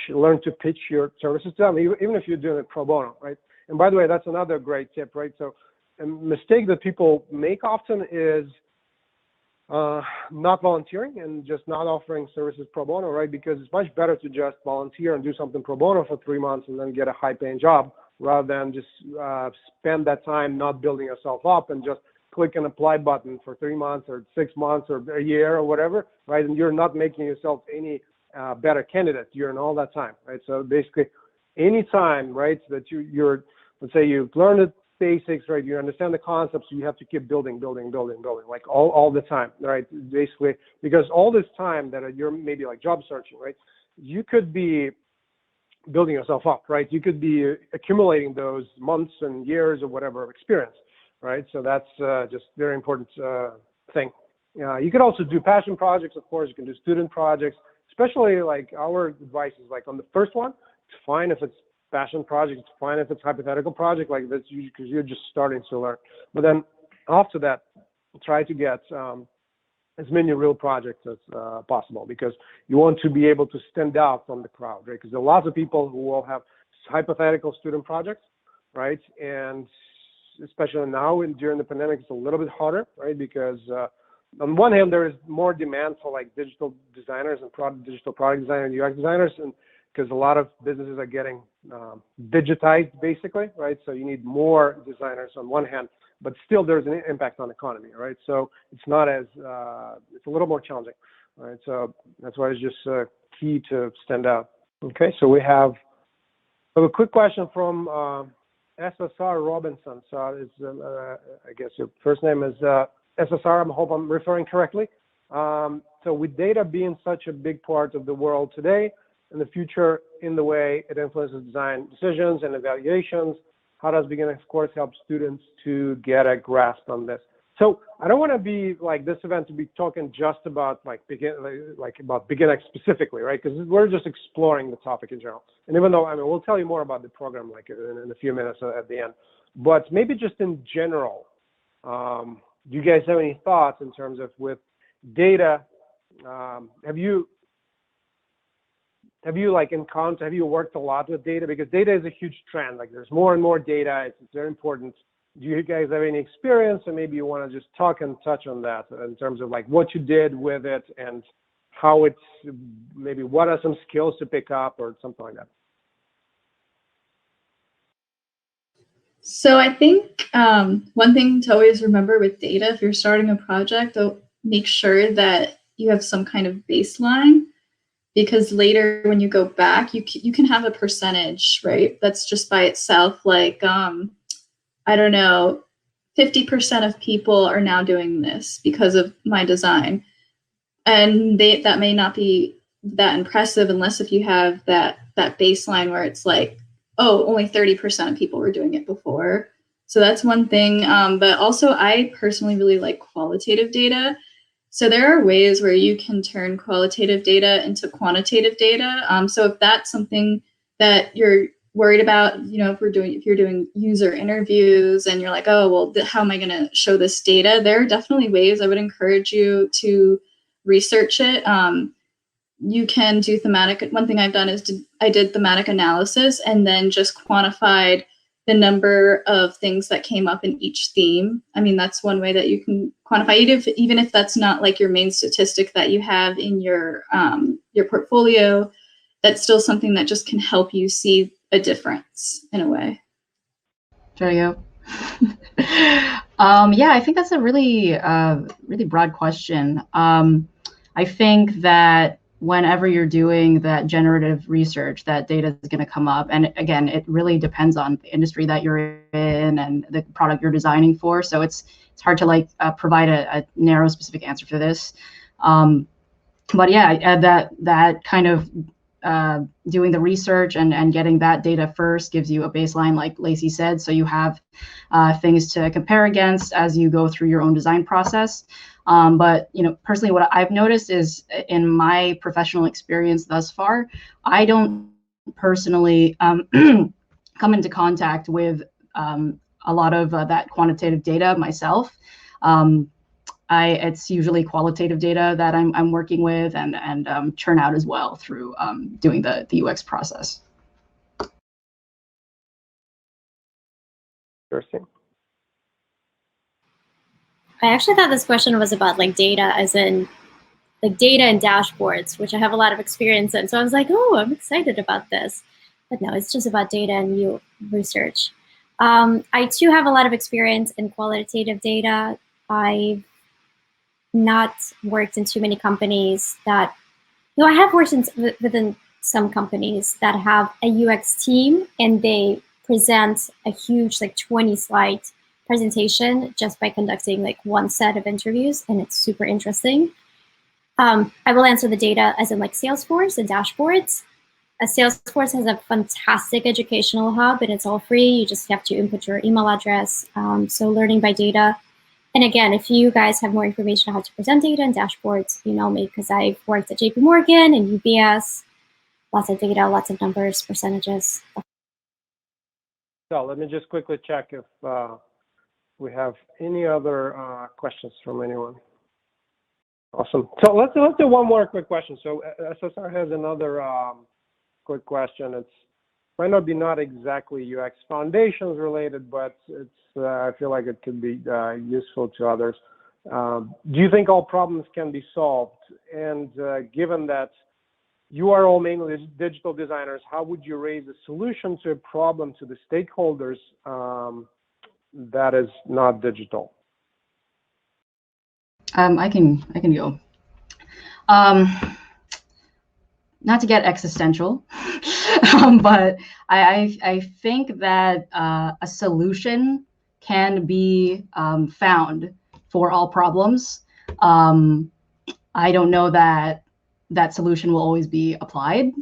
learn to pitch your services to them, even if you're doing it pro bono, right? And by the way, that's another great tip, right? So a mistake that people make often is not volunteering and just not offering services pro bono, right? Because it's much better to just volunteer and do something pro bono for 3 months and then get a high-paying job rather than just spend that time not building yourself up and just click an apply button for 3 months or 6 months or a year or whatever, right? And you're not making yourself any better candidate during all that time, right? So basically, any time, right, that you're, let's say you've learned the basics, right? You understand the concepts, you have to keep building, like all the time, right? Basically, because all this time that you're maybe like job searching, right? You could be building yourself up, right? You could be accumulating those months and years or whatever of experience, right? So that's just very important thing. You could also do passion projects, of course. You can do student projects, especially like our advice is like on the first one, it's fine if it's passion project, it's fine if it's hypothetical project, like that's because you're just starting to learn. But then after that, try to get as many real projects as possible, because you want to be able to stand out from the crowd, right? Because there are lots of people who will have hypothetical student projects, right? And especially now and during the pandemic, it's a little bit harder, right? Because on one hand, there is more demand for like digital designers and digital product designers and UX designers, and because a lot of businesses are getting digitized, basically, right? So you need more designers on one hand, but still there's an impact on the economy, right? So it's not as, it's a little more challenging, right? So that's why it's just key to stand out. Okay, so we have a quick question from SSR Robinson. So it's, I guess your first name is SSR, I hope I'm referring correctly. So with data being such a big part of the world today, in the future, in the way it influences design decisions and evaluations, how does Beginner's course help students to get a grasp on this? So I don't want to be like this event to be talking just about like about BeginX specifically, right? Because we're just exploring the topic in general. And even though, I mean, we'll tell you more about the program like in a few minutes at the end. But maybe just in general, do you guys have any thoughts in terms of with data? Have you worked a lot with data? Because data is a huge trend. Like there's more and more data. It's very important. Do you guys have any experience, or maybe you want to just talk and touch on that in terms of like what you did with it and how it's maybe what are some skills to pick up or something like that? So I think one thing to always remember with data, if you're starting a project, make sure that you have some kind of baseline, because later when you go back, you can have a percentage, right? That's just by itself, like, I don't know, 50% of people are now doing this because of my design. And that may not be that impressive unless if you have that baseline where it's like, oh, only 30% of people were doing it before. So that's one thing. But also I personally really like qualitative data. So there are ways where you can turn qualitative data into quantitative data. So if that's something that you're worried about, you know, if you're doing user interviews and you're like, oh, well, how am I going to show this data? There are definitely ways. I would encourage you to research it. You can do thematic. One thing I've done is I did thematic analysis and then just quantified the number of things that came up in each theme. I mean, that's one way that you can quantify, even if that's not like your main statistic that you have in your portfolio. That's still something that just can help you see a difference in a way. Yeah, I think that's a really broad question. I think that whenever you're doing that generative research, that data is going to come up. And again, it really depends on the industry that you're in and the product you're designing for. So it's hard to like provide a narrow specific answer for this. But yeah, that kind of doing the research and getting that data first gives you a baseline, like Lacey said, so you have things to compare against as you go through your own design process. But you know, personally, what I've noticed is in my professional experience thus far, I don't personally come into contact with a lot of that quantitative data myself. It's usually qualitative data that I'm working with and churn out as well through doing the UX process. Interesting. I actually thought this question was about like data, as in like data and dashboards, which I have a lot of experience in. So I was like, oh, I'm excited about this. But no, it's just about data and new research. I too have a lot of experience in qualitative data. I've not worked in too many companies that, I have worked within some companies that have a UX team and they present a huge like 20-slide presentation just by conducting like one set of interviews, and it's super interesting. I will answer the data as in like Salesforce and dashboards. Salesforce has a fantastic educational hub and it's all free. You just have to input your email address. So learning by data. And again, if you guys have more information on how to present data and dashboards, email me, because I've worked at JP Morgan and UBS. Lots of data, lots of numbers, percentages. So let me just quickly check if we have any other questions from anyone. Awesome. So let's do one more quick question. So SSR has another quick question. It's might not be exactly UX foundations related, but it's I feel like it could be useful to others. Do you think all problems can be solved? And given that you are all mainly digital designers, how would you raise a solution to a problem to the stakeholders that is not digital? I can go. Not to get existential, but I think that a solution can be found for all problems. I don't know that that solution will always be applied.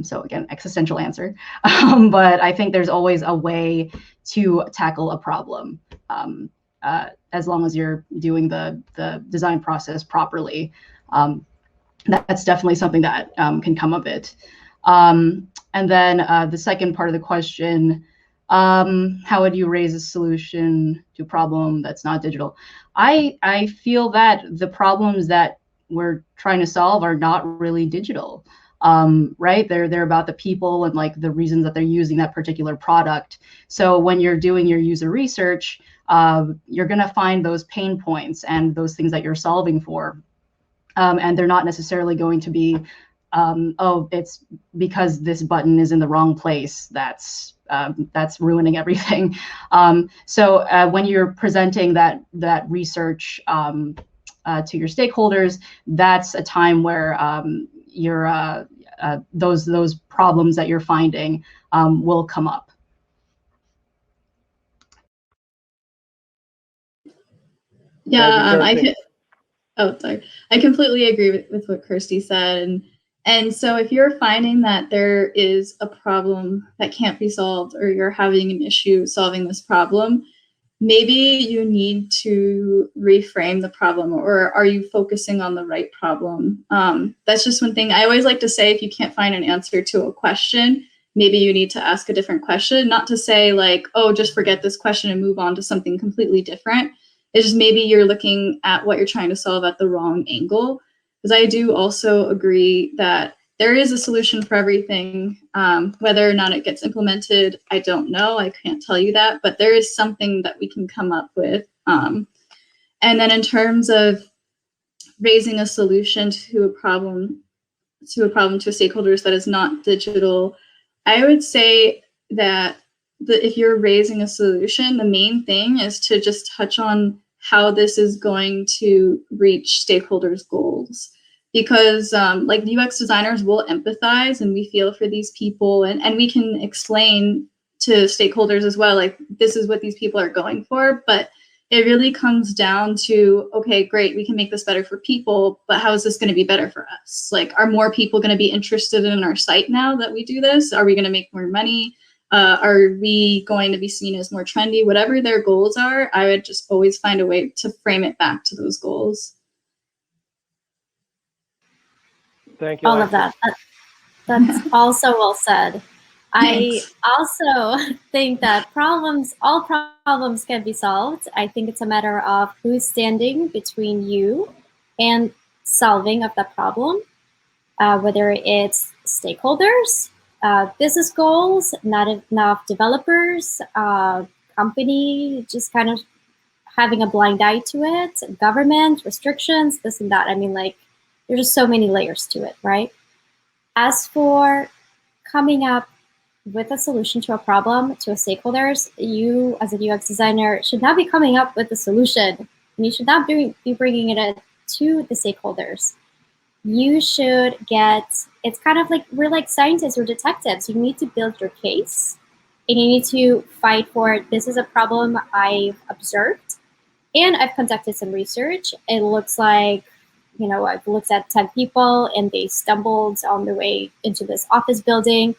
So again, existential answer. But I think there's always a way to tackle a problem. as long as you're doing the design process properly. That's definitely something that can come of it. And then the second part of the question, how would you raise a solution to a problem that's not digital? I feel that the problems that we're trying to solve are not really digital, right? They're about the people and like the reasons that they're using that particular product. So when you're doing your user research, you're going to find those pain points and those things that you're solving for. And they're not necessarily going to be, oh, it's because this button is in the wrong place that's ruining everything. So when you're presenting that research to your stakeholders, that's a time where those problems that you're finding will come up. Yeah, I completely agree with what Kirsty said. And so if you're finding that there is a problem that can't be solved, or you're having an issue solving this problem, maybe you need to reframe the problem, or are you focusing on the right problem? That's just one thing. I always like to say, if you can't find an answer to a question, maybe you need to ask a different question, not to say like, oh, just forget this question and move on to something completely different. It's just maybe you're looking at what you're trying to solve at the wrong angle. Because I do also agree that there is a solution for everything. Whether or not it gets implemented, I don't know. I can't tell you that, but there is something that we can come up with. And then in terms of raising a solution to a problem to stakeholders that is not digital, I would say that if you're raising a solution, the main thing is to just touch on how this is going to reach stakeholders' goals. Because like UX designers will empathize and we feel for these people, and we can explain to stakeholders as well, like this is what these people are going for, but it really comes down to, okay, great, we can make this better for people, but how is this going to be better for us? Like, are more people going to be interested in our site now that we do this? Are we going to make more money? Are we going to be seen as more trendy? Whatever their goals are, I would just always find a way to frame it back to those goals. Thank you. All of that. That's also well said. Thanks. I also think that all problems can be solved. I think it's a matter of who's standing between you and solving of that problem, whether it's stakeholders, business goals, not enough developers, company just kind of having a blind eye to it, government, restrictions, this and that. I mean, like, there's just so many layers to it, right? As for coming up with a solution to a problem to a stakeholders, you as a UX designer should not be coming up with a solution, and you should not be bringing it to the stakeholders. You should it's kind of like we're like scientists or detectives. You need to build your case, and you need to fight for, this is a problem I've observed, and I've conducted some research. It looks like, I've looked at 10 people and they stumbled on their way into this office building.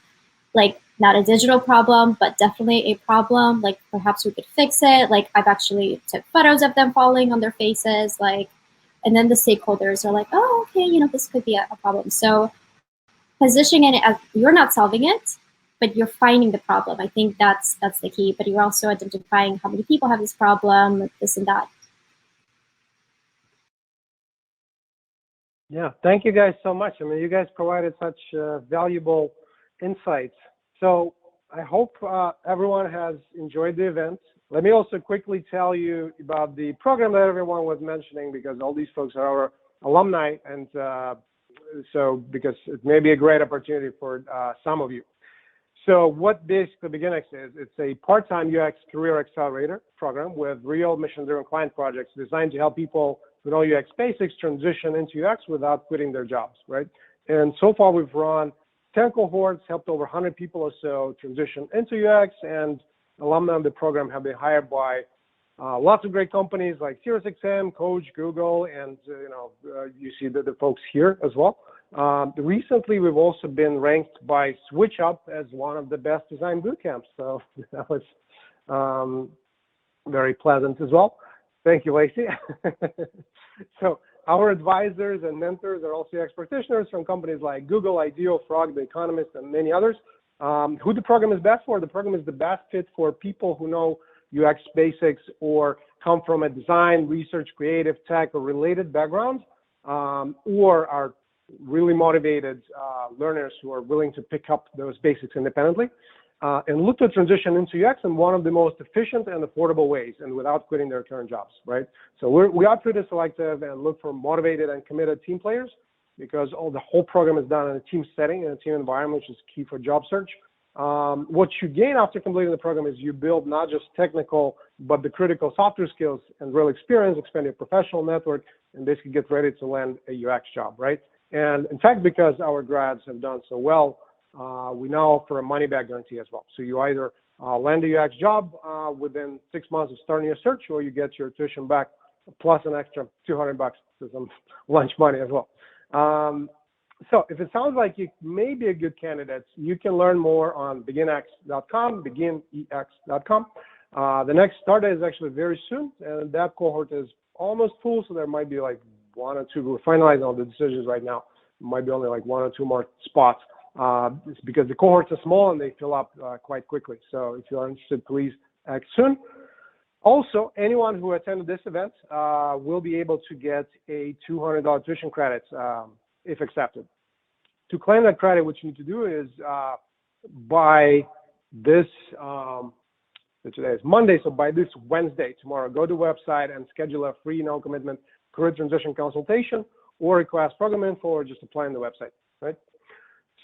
Like, not a digital problem, but definitely a problem. Like, perhaps we could fix it. Like, I've actually took photos of them falling on their faces. Like, and then the stakeholders are like, oh, okay, this could be a problem. So positioning it as you're not solving it, but you're finding the problem. I think that's the key. But you're also identifying how many people have this problem, this and that. Yeah, thank you guys so much. I mean, you guys provided such valuable insights. So I hope everyone has enjoyed the event. Let me also quickly tell you about the program that everyone was mentioning, because all these folks are our alumni, and so because it may be a great opportunity for some of you. So what basically BeginX is, it's a part-time UX career accelerator program with real mission-driven client projects designed to help people who know UX basics transition into UX without quitting their jobs, right? And so far we've run 10 cohorts, helped over 100 people or so transition into UX, and alumni of the program have been hired by lots of great companies like SiriusXM, Coach, Google, and you see the folks here as well. Recently, we've also been ranked by SwitchUp as one of the best design boot camps, so that was very pleasant as well. Thank you, Lacey. So our advisors and mentors are also UX practitioners from companies like Google, IDEO, Frog, The Economist, and many others. Who the program is best for? The program is the best fit for people who know UX basics or come from a design, research, creative, tech, or related background, or are really motivated learners who are willing to pick up those basics independently and look to transition into UX in one of the most efficient and affordable ways and without quitting their current jobs, right? So we are pretty selective and look for motivated and committed team players because the whole program is done in a team setting, in a team environment, which is key for job search. What you gain after completing the program is you build not just technical, but the critical softer skills and real experience, expand your professional network, and basically get ready to land a UX job, right? And in fact, because our grads have done so well, we now offer a money-back guarantee as well. So you either land a UX job within 6 months of starting your search, or you get your tuition back plus an extra $200 to some lunch money as well. So if it sounds like you may be a good candidate, you can learn more on beginex.com, beginex.com. The next start date is actually very soon, and that cohort is almost full, so there might be like one or two. We're finalizing all the decisions right now. It might be only like one or two more spots because the cohorts are small and they fill up quite quickly. So if you are interested, please act soon. Also, anyone who attended this event will be able to get a $200 tuition credit if accepted. To claim that credit, what you need to do is by this, today is Monday, so by this Wednesday, tomorrow, go to the website and schedule a free no-commitment career transition consultation or request program info or just apply on the website, right?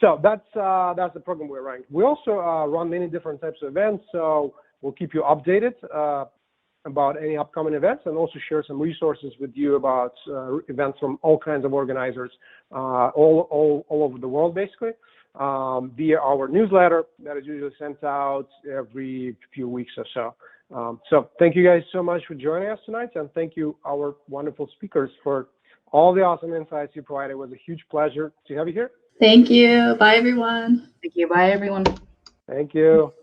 So that's the program we're running. We also run many different types of events, so we'll keep you updated about any upcoming events and also share some resources with you about events from all kinds of organizers all over the world, basically, via our newsletter that is usually sent out every few weeks or so. So thank you guys so much for joining us tonight, and thank you, our wonderful speakers, for all the awesome insights you provided. It was a huge pleasure to have you here. Thank you. Bye, everyone. Thank you. Bye, everyone. Thank you.